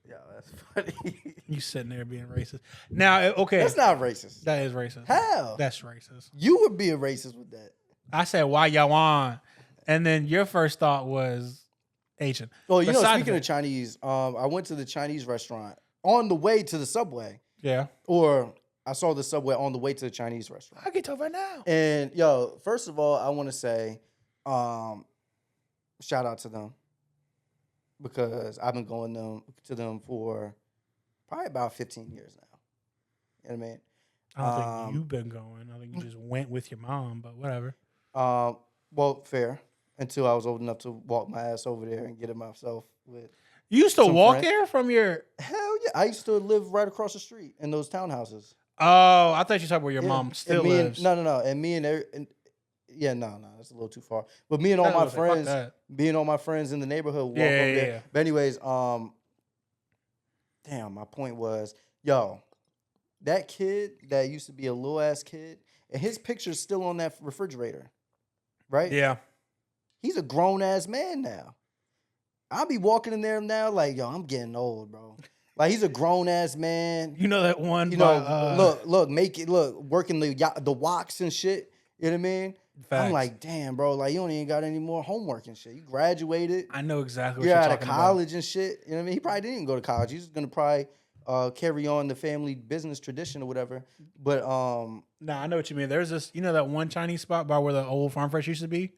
Yeah, that's funny.
You sitting there being racist. Now, okay.
That's not racist.
That is racist.
How?
That's racist.
You would be a racist with that.
I said, why y'all want? And then your first thought was Asian.
Well, you know, speaking of Chinese, I went to the Chinese restaurant on the way to the Subway.
Yeah.
Or I saw the Subway on the way to the Chinese restaurant.
I can tell right now.
And, yo, first of all, I want to say shout out to them. Because I've been going to them for probably about 15 years now. You know what I mean?
I don't think you've been going. I think you just went with your mom, but whatever.
Well, fair. Until I was old enough to walk my ass over there and get it myself with.
You used to walk there from your...
Hell yeah. I used to live right across the street in those townhouses.
Oh, I thought you were talking about where your mom still lives.
No. And me and yeah, no, that's a little too far. But me and all my friends, being all my friends in the neighborhood, walk over there. Yeah. But anyways, damn, my point was, yo, that kid that used to be a little ass kid, and his picture's still on that refrigerator, right?
Yeah.
He's a grown ass man now. I'll be walking in there now like, yo, I'm getting old, bro. Like, he's a grown ass man.
You know that one?
You know, look, working the woks and shit. You know what I mean? Facts. I'm like, damn, bro, like, you don't even got any more homework and shit. You graduated.
I know exactly what you're talking about.
You're out of college and shit. You know what I mean? He probably didn't even go to college. He's going to probably carry on the family business tradition or whatever. But,
nah, I know what you mean. There's this, you know that one Chinese spot by where the old Farm Fresh used to be?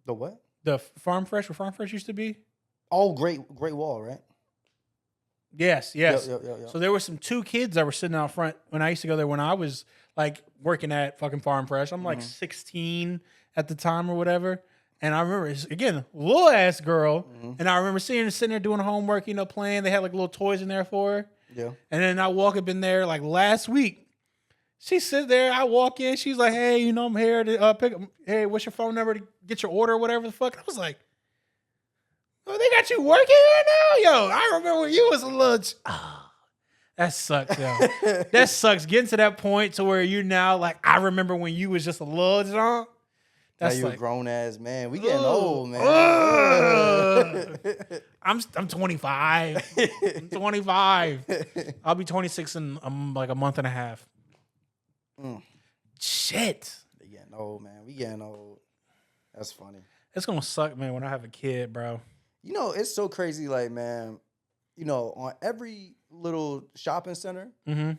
The what?
The Farm Fresh, where Farm Fresh used to be?
Oh, Great Wall, right?
Yes.
Yep.
So there were some two kids that were sitting out front when I used to go there when I was like working at fucking Farm Fresh. I'm like 16 at the time or whatever. And I remember, again, little ass girl. And I remember seeing her sitting there doing homework, you know, playing. They had like little toys in there for her.
Yeah.
And then I walk up in there like last week. She sits there. I walk in. She's like, hey, you know, I'm here to pick up. Hey, what's your phone number to get your order or whatever the fuck? I was like, oh, they got you working here now? Yo, I remember when you was a little... that sucks, yo. That sucks. Getting to that point to where you now, like, I remember when you was just a little drunk.
That's now you like, a grown-ass man. We getting old, man.
I'm 25. I'm 25. I'll be 26 in like a month and a half. Shit.
We getting old, man. We getting old. That's funny.
It's going to suck, man, when I have a kid, bro.
You know, it's so crazy, like, man, you know, on every little shopping center, you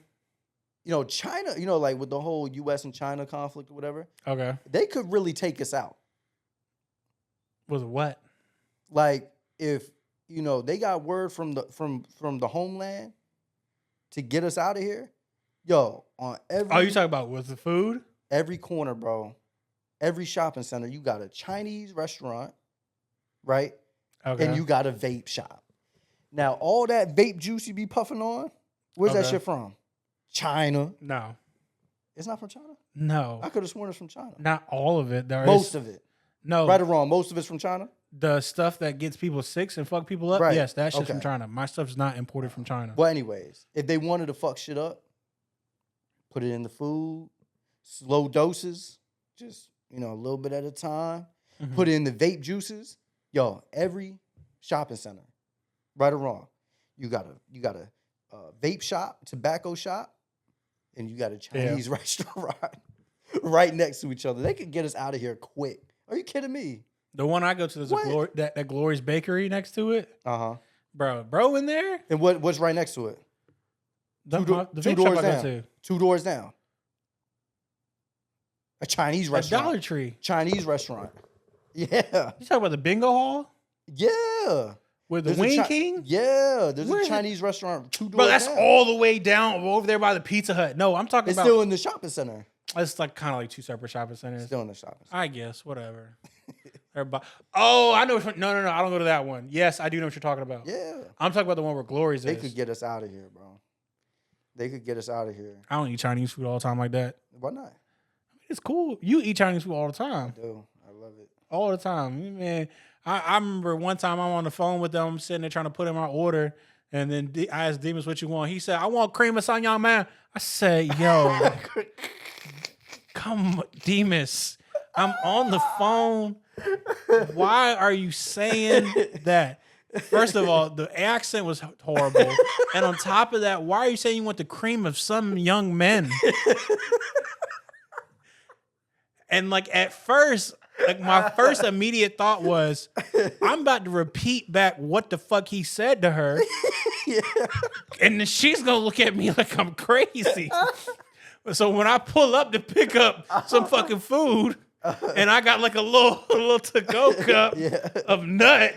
know, China, you know, like with the whole U.S. and China conflict or whatever, they could really take us out.
With what?
Like, if, you know, they got word from the homeland to get us out of here, yo, on every...
Oh, you talking about with the food?
Every corner, bro. Every shopping center, you got a Chinese restaurant, right? Okay. And you got a vape shop. Now, all that vape juice you be puffing on, where's that shit from? China.
No.
It's not from China?
No.
I could have sworn it's from China.
Not all of it.
Most of it.
No.
Right or wrong, most of it's from China?
The stuff that gets people sick and fuck people up, yes, that shit's from China. My stuff's not imported from China.
Well, anyways, if they wanted to fuck shit up, put it in the food, slow doses, just, you know, a little bit at a time. Put it in the vape juices. Yo, every shopping center, right or wrong, you got a vape shop, tobacco shop, and you got a Chinese restaurant right next to each other. They could get us out of here quick. Are you kidding me?
The one I go to, there's that Glory's Bakery next to it. Bro in there.
And what's right next to it? Two doors down. 2 doors down. A Chinese restaurant.
A Dollar Tree.
Chinese restaurant. Yeah.
You talking about the bingo hall?
Yeah.
With the Wing King?
Yeah. There's a Chinese restaurant 2 doors down.
Bro, that's all the way down over there by the Pizza Hut. No, I'm talking about...
It's still in the shopping center.
It's like kind of like 2 separate shopping centers.
Still in the shopping center.
I guess. Whatever. Everybody. Oh, I know. No. I don't go to that one. Yes, I do know what you're talking about.
Yeah.
I'm talking about the one where Glory's is.
They could get us out of here, bro. They could get us out of here.
I don't eat Chinese food all the time like that.
Why not?
It's cool. You eat Chinese food all the time.
I do. I love it.
All the time. Man, I remember one time I'm on the phone with them, sitting there trying to put in my order, and then I asked Demas what you want. He said, I want cream of Sauvignon, man. I said, yo, come, Demas. I'm on the phone. Why are you saying that? First of all, the accent was horrible. And on top of that, why are you saying you want the cream of some young men? And like at first, like my first immediate thought was, I'm about to repeat back what the fuck he said to her. Yeah. And then she's going to look at me like I'm crazy. So when I pull up to pick up some fucking food, and I got like a little to-go cup of nut,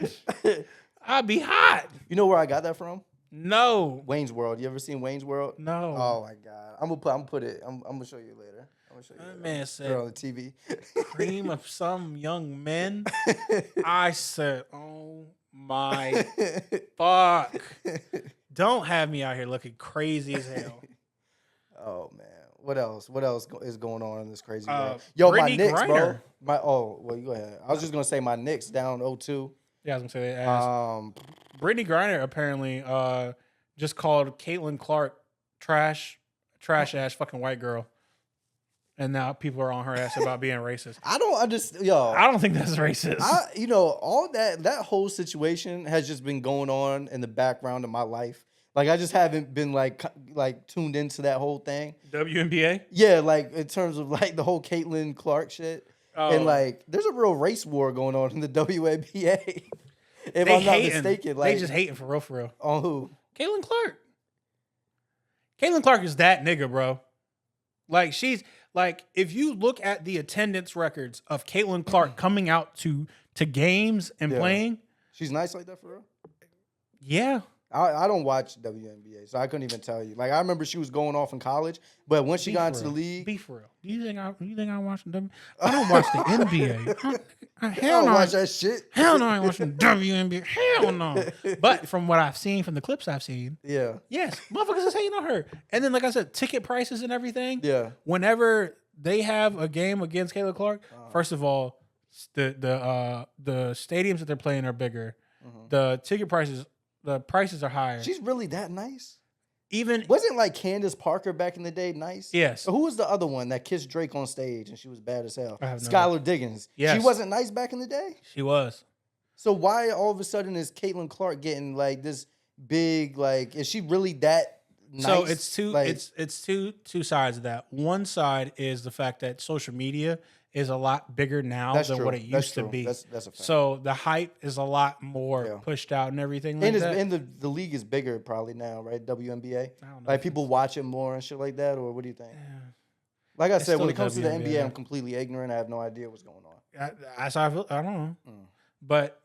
I'd be hot.
You know where I got that from?
No.
Wayne's World. You ever seen Wayne's World?
No.
Oh my God. I'm gonna put it. I'm gonna show you later.
That man said
on the TV.
Cream of some young men. I said, oh my fuck. Don't have me out here looking crazy as hell.
Oh man. What else? What else is going on in this crazy game? Yo, Brittany my Knicks, Griner. Bro. Well, you go ahead. I was just gonna say my Knicks down 0-2.
Yeah, I was gonna say they asked. Brittany Griner apparently just called Caitlin Clark trash ass fucking white girl. And now people are on her ass about being racist.
I don't understand. Yo,
I don't think that's racist.
All that whole situation has just been going on in the background of my life. Like I just haven't been like tuned into that whole thing.
WNBA?
Yeah, like in terms of like the whole Caitlin Clark shit. Oh. And like there's a real race war going on in the WNBA. If I'm not mistaken. Like,
they just hating for real.
On who?
Caitlin Clark. Caitlin Clark is that nigga, bro. Like she's like, if you look at the attendance records of Caitlin Clark coming out to games and playing.
She's nice like that for real?
Yeah.
I don't watch WNBA, so I couldn't even tell you. Like I remember she was going off in college, but once she got into the league,
be for real. Do you think I watch the WNBA? I don't watch the NBA.
I don't watch that shit.
Hell no, I ain't watching WNBA. Hell no. But from what I've seen, from the clips I've seen, yes, motherfuckers is hating on her. And then, like I said, ticket prices and everything. Yeah. Whenever they have a game against Caitlin Clark, first of all, the stadiums that they're playing are bigger. Mm-hmm. The ticket prices. The prices are higher.
She's really that nice?
Even
wasn't like Candace Parker back in the day nice?
Yes.
Who was the other one that kissed Drake on stage and she was bad as hell? Skylar Diggins.
Yes.
She wasn't nice back in the day?
She was.
So why all of a sudden is Caitlin Clark getting like this big, like, is she really that nice?
So it's two sides of that. One side is the fact that social media is a lot bigger now than what it used to be.
That's a fact.
So the hype is a lot more pushed out and everything like that.
And the league is bigger probably now, right? WNBA? I don't know. Like people watch it more and shit like that, or what do you think? Yeah. Like I said, when it comes to the NBA, I'm completely ignorant. I have no idea what's going on.
I don't know. But,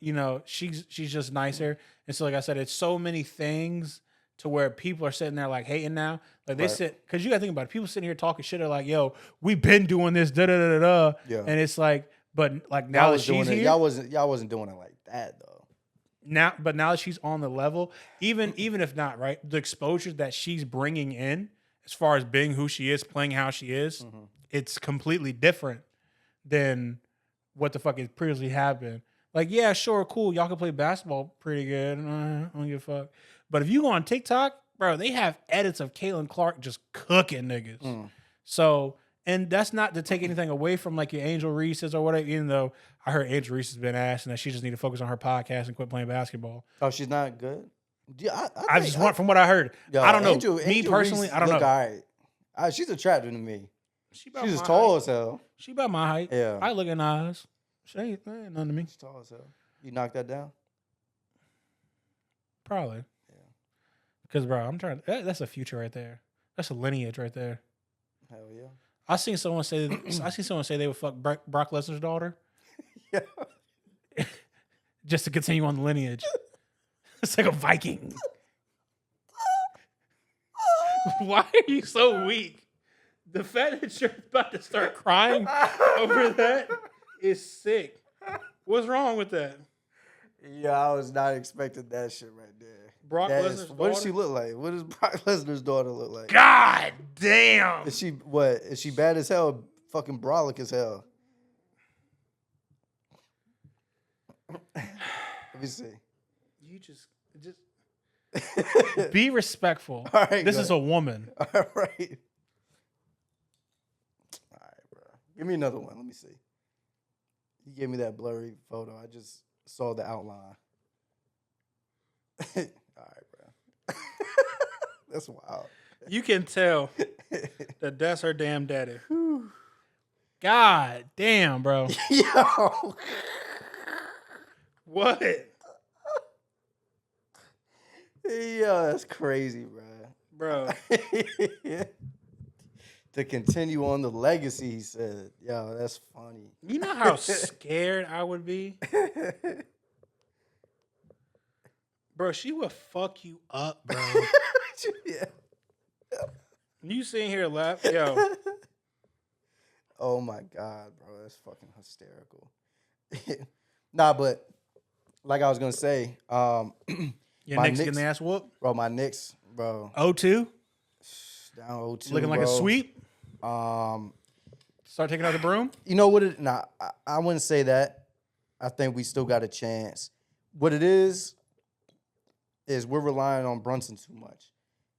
she's just nicer. And so, like I said, it's so many things to where people are sitting there like hating now. Like they sit, because you got to think about it. People sitting here talking shit are like, yo, we've been doing this, da-da-da-da-da. Yeah. And it's like, but like now that she's here.
Y'all wasn't doing it like that though.
Now that she's on the level, even if not, right, the exposure that she's bringing in as far as being who she is, playing how she is, it's completely different than what the fuck it previously happened. Like, yeah, sure, cool. Y'all can play basketball pretty good. I don't give a fuck. But if you go on TikTok, bro, they have edits of Caitlin Clark just cooking niggas. So, and that's not to take anything away from like your Angel Reese's or whatever, even though I heard Angel Reese has been asked and that she just need to focus on her podcast and quit playing basketball.
Oh, she's not good?
Yeah, I just want from what I heard. Yo, I don't know. Me personally, I don't know.
All right. She's attractive to me. She's as tall as hell.
She about my height. Yeah. I look in the eyes. She ain't nothing to me.
She's tall as hell. You knock that down?
Probably. Because, bro, I'm trying. That's a future right there. That's a lineage right there.
Hell yeah.
I seen someone say they would fuck Brock Lesnar's daughter.
Yeah.
Just to continue on the lineage. It's like a Viking. Why are you so weak? The fact that you're about to start crying over that is sick. What's wrong with that?
Yeah, I was not expecting that shit right there.
Brock Lesnar's daughter?
What does she look like? What does Brock Lesnar's daughter look like?
God damn.
Is she what? Is she bad as hell? Fucking brolic as hell. Let me see.
You just be respectful.
All right,
this is a woman.
All right. All right, bro. Give me another one. Let me see. You gave me that blurry photo. I just saw the outline. All right, bro. That's wild.
You can tell that that's her damn daddy. God damn, bro.
Yo.
What?
Yo, that's crazy, bro. To continue on the legacy, he said. Yo, that's funny.
You know how scared I would be? Bro, she would fuck you up, bro.
Yeah.
You sitting here laugh, yo.
Oh my God, bro. That's fucking hysterical. Nah, but like I was gonna say,
Your Knicks getting the ass whooped?
Bro, my Knicks, bro.
0-2?
Down 0-2.
Looking like
bro.
a sweep? Start taking out the broom?
You know what I wouldn't say that. I think we still got a chance. What it is we're relying on Brunson too much.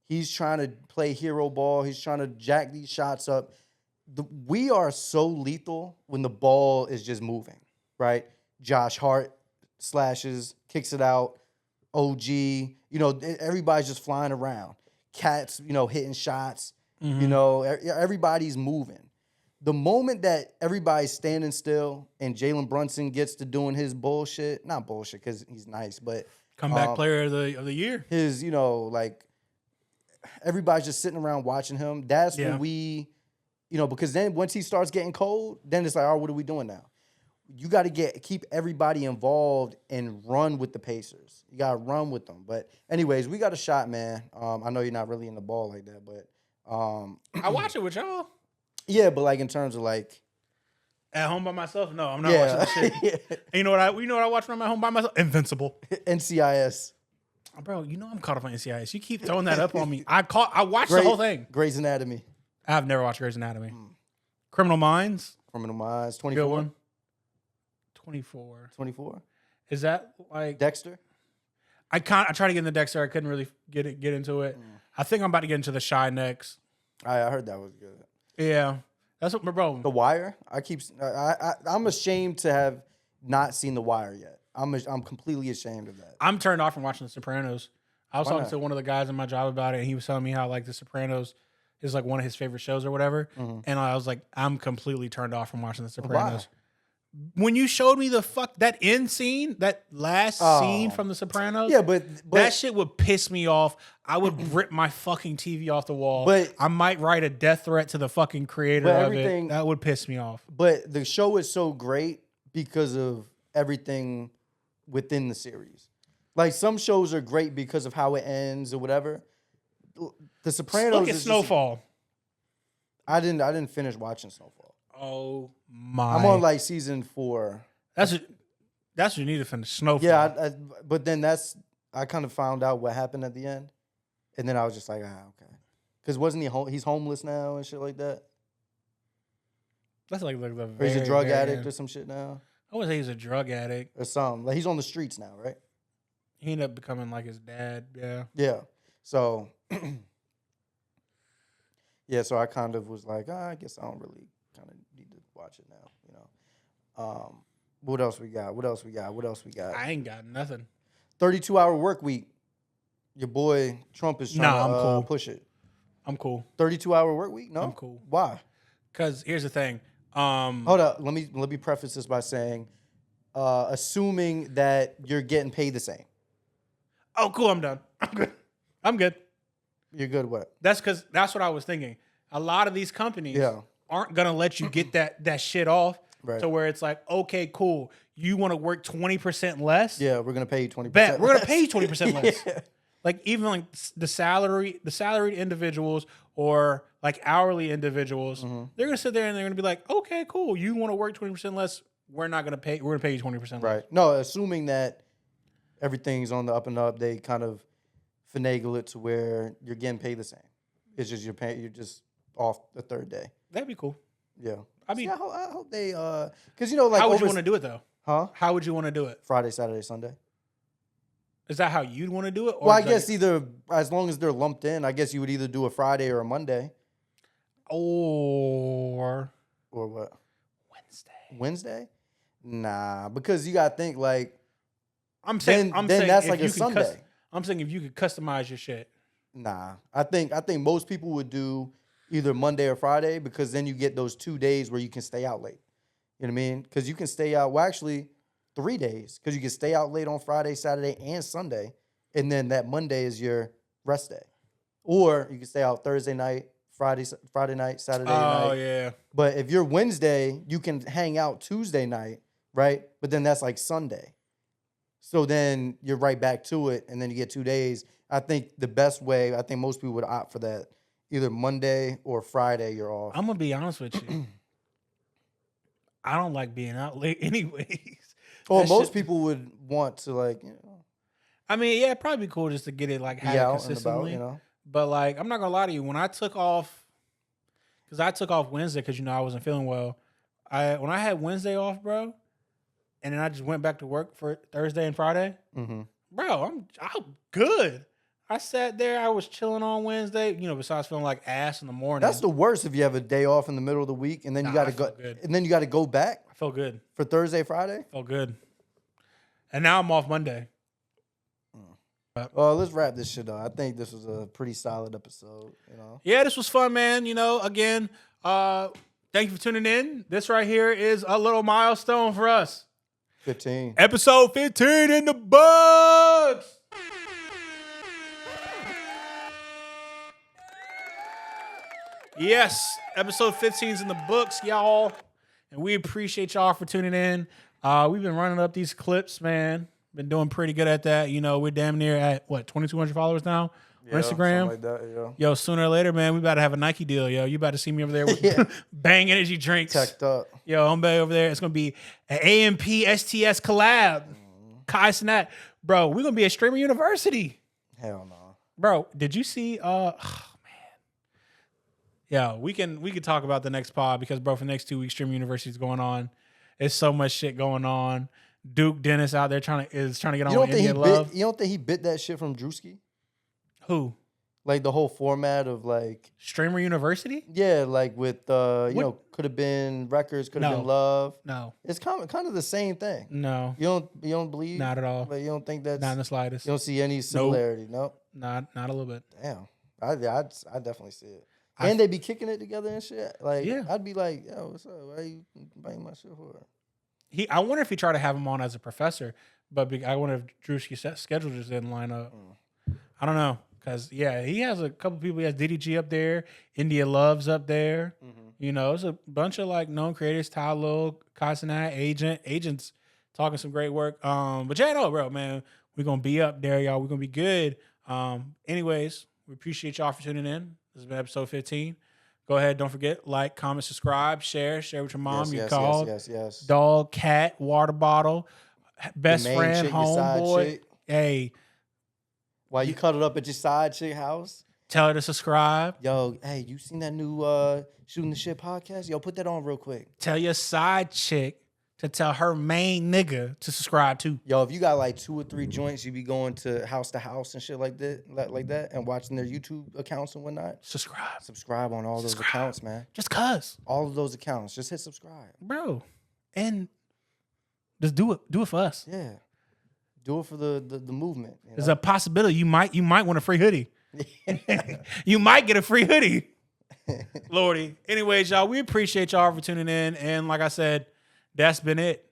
He's trying to play hero ball. He's trying to jack these shots up. We are so lethal when the ball is just moving, right? Josh Hart slashes, kicks it out. OG, everybody's just flying around. Cats, hitting shots. Mm-hmm. Everybody's moving. The moment that everybody's standing still and Jalen Brunson gets to doing his bullshit, not bullshit because he's nice, but
comeback player of the year.
His, everybody's just sitting around watching him. That's when we, because then once he starts getting cold, then it's like, all right, what are we doing now? You got to keep everybody involved and run with the Pacers. You got to run with them. But anyways, we got a shot, man. I know you're not really in the ball like that, but
I watch it with y'all.
Yeah, but in terms of
at home by myself, no, I'm not watching that shit. Yeah. And you know what I watch when I'm at home by myself? Invincible.
NCIS.
Bro, I'm caught up on NCIS. You keep throwing that up on me. I watched the whole thing.
Grey's Anatomy.
I've never watched Grey's Anatomy. Criminal Minds.
24.
Good one. 24.
24.
Is that like
Dexter?
I tried to get into Dexter. I couldn't really get into it. I think I'm about to get into The Shy next.
I heard that was good.
Yeah, that's what, bro.
The Wire. I'm ashamed to have not seen The Wire yet. I'm completely ashamed of that. I'm
turned off from watching The Sopranos. I was talking to one of the guys in my job about it, and he was telling me how The Sopranos is one of his favorite shows or whatever. Mm-hmm. And I was like, I'm completely turned off from watching The Sopranos. Why? When you showed me that end scene, that last scene from The Sopranos,
yeah, but
that shit would piss me off. I would rip my fucking TV off the wall. But I might write a death threat to the fucking creator of it. That would piss me off.
But the show is so great because of everything within the series. Some shows are great because of how it ends or whatever. The Sopranos.
Look at Snowfall.
I didn't finish watching Snowfall.
Oh my!
I'm on season 4.
That's what you need to finish. Snowfall.
Yeah, but then I kind of found out what happened at the end, and then I was just like, okay, because wasn't he's homeless now and shit like that?
That's the
or he's a drug addict or some shit now.
I would say he's a drug addict
or something. He's on the streets now, right?
He ended up becoming like his dad. Yeah.
Yeah. So. Yeah. So I kind of was like, I guess I don't really kind of need to watch it now, What else we got?
I ain't got nothing.
32-hour work week. Your boy Trump is trying to push it.
I'm cool.
32-hour work week? No?
I'm cool.
Why?
Because here's the thing.
Hold up. Let me preface this by saying, assuming that you're getting paid the same.
Oh, cool. I'm done. I'm good.
You're good what?
That's what I was thinking. A lot of these companies aren't gonna let you get that shit off to where it's like, okay, cool. You want to work 20% less?
Yeah, we're gonna pay you 20%.
Bet we're gonna pay you 20% less. Like even like the salaried individuals or like hourly individuals, they're gonna sit there and they're gonna be like, okay, cool. You want to work 20% less? We're gonna pay you 20% less.
Right. No, assuming that everything's on the up and up, they kind of finagle it to where you're getting paid the same. It's just you're just off the third day.
That'd be cool.
Yeah.
I mean,
I hope they because like
how would you want to do it though?
Huh?
How would you want to do it?
Friday, Saturday, Sunday.
Is that how you'd want to do it? Or
well, I guess either as long as they're lumped in, I guess you would either do a Friday or a Monday.
Or
what?
Wednesday.
Wednesday? Nah, because you gotta think like
I'm saying
that's like a Sunday.
I'm saying if you could customize your shit.
Nah. I think most people would do either Monday or Friday because then you get those 2 days where you can stay out late. You know what I mean? Because you can stay out, well, actually 3 days, because you can stay out late on Friday, Saturday, and Sunday, and then that Monday is your rest day. Or you can stay out Thursday night, Friday night, Saturday night.
Oh, yeah.
But if you're Wednesday, you can hang out Tuesday night, right? But then that's like Sunday. So then you're right back to it, and then you get 2 days. I think the best way, I think most people would opt for that, either Monday or Friday you're off.
I'm going to be honest with you. I don't like being out late anyways.
Well, most people would want to like, you know.
I mean, yeah, it'd probably be cool just to get it like had consistently. And about, you know. But like, I'm not gonna lie to you. When I took off, because I took off Wednesday because I wasn't feeling well. When I had Wednesday off, bro, and then I just went back to work for Thursday and Friday. Bro, I'm good. I sat there. I was chilling on Wednesday. You know, besides feeling like ass in the morning.
That's the worst if you have a day off in the middle of the week and then you got to go. And then you got to go back.
I felt good
for Thursday, Friday.
Felt good. And now I'm off Monday.
Well, let's wrap this shit up. I think this was a pretty solid episode. You know.
Yeah, this was fun, man. You know, again, thank you for tuning in. This right here is a little milestone for us.
15.
Episode 15 in the books. Yes, episode 15 is in the books, y'all. And we appreciate y'all for tuning in. We've been running up these clips, man. Been doing pretty good at that. You know, we're damn near at, 2,200 followers now on Instagram?
Like that, yeah.
Yo, sooner or later, man, we about to have a Nike deal, yo. You about to see me over there with Bang Energy drinks.
Teched up.
Yo, I'm over there. It's going to be an AMP STS collab. Kai Snap. Bro, we're going to be at Streamer University.
Hell no.
Bro, did you see... Yeah, we can talk about the next pod because, bro, for the next 2 weeks, Stream University is going on. There's so much shit going on. Duke Dennis out there trying to get on with Indian Love.
You don't think he bit that shit from Drewski?
Who?
Like the whole format of like
Streamer University?
Yeah, like with could have been records, could have been love.
No,
it's kind of the same thing.
No,
you don't believe?
Not at all.
Like, you don't think that's
not in the slightest?
You don't see any similarity? Nope.
Not a little bit.
Damn, I definitely see it. And they be kicking it together and shit. Like, yeah. I'd be like, yo, what's up? Why you buying my shit for?
I wonder if he tried to have him on as a professor, but I wonder if Drewski's schedule just didn't line up. I don't know. Because, yeah, he has a couple people. He has DDG up there. India Love's up there. You know, it's a bunch of, like, known creators. Ty Lil, Kasanai, Agents talking some great work. But, yeah, no, bro, man. We're going to be up there, y'all. We're going to be good. Anyways, we appreciate y'all for tuning in. This has been episode 15. Go ahead. Don't forget, like, comment, subscribe, share with your mom, your dog, cat, water bottle, best friend, homeboy. Hey.
While you cuddled up at your side chick house.
Tell her to subscribe.
Yo, hey, you seen that new Shootin The Shxt podcast? Yo, put that on real quick.
Tell your side chick to tell her main nigga to subscribe too.
Yo, if you got like 2 or 3 joints, you be going to house and shit like that, and watching their YouTube accounts and whatnot. Subscribe on all those accounts, man.
Just cuz.
All of those accounts. Just hit subscribe.
Bro. And just do it for us.
Yeah. Do it for the movement. You know?
There's a possibility you might want a free hoodie. You might get a free hoodie. Lordy. Anyways, y'all, we appreciate y'all for tuning in. And like I said, that's been it.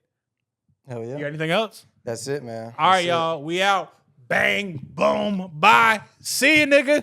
Hell yeah.
You got anything else?
That's it, man.
All right, y'all. We out. Bang, boom, bye. See you, nigga.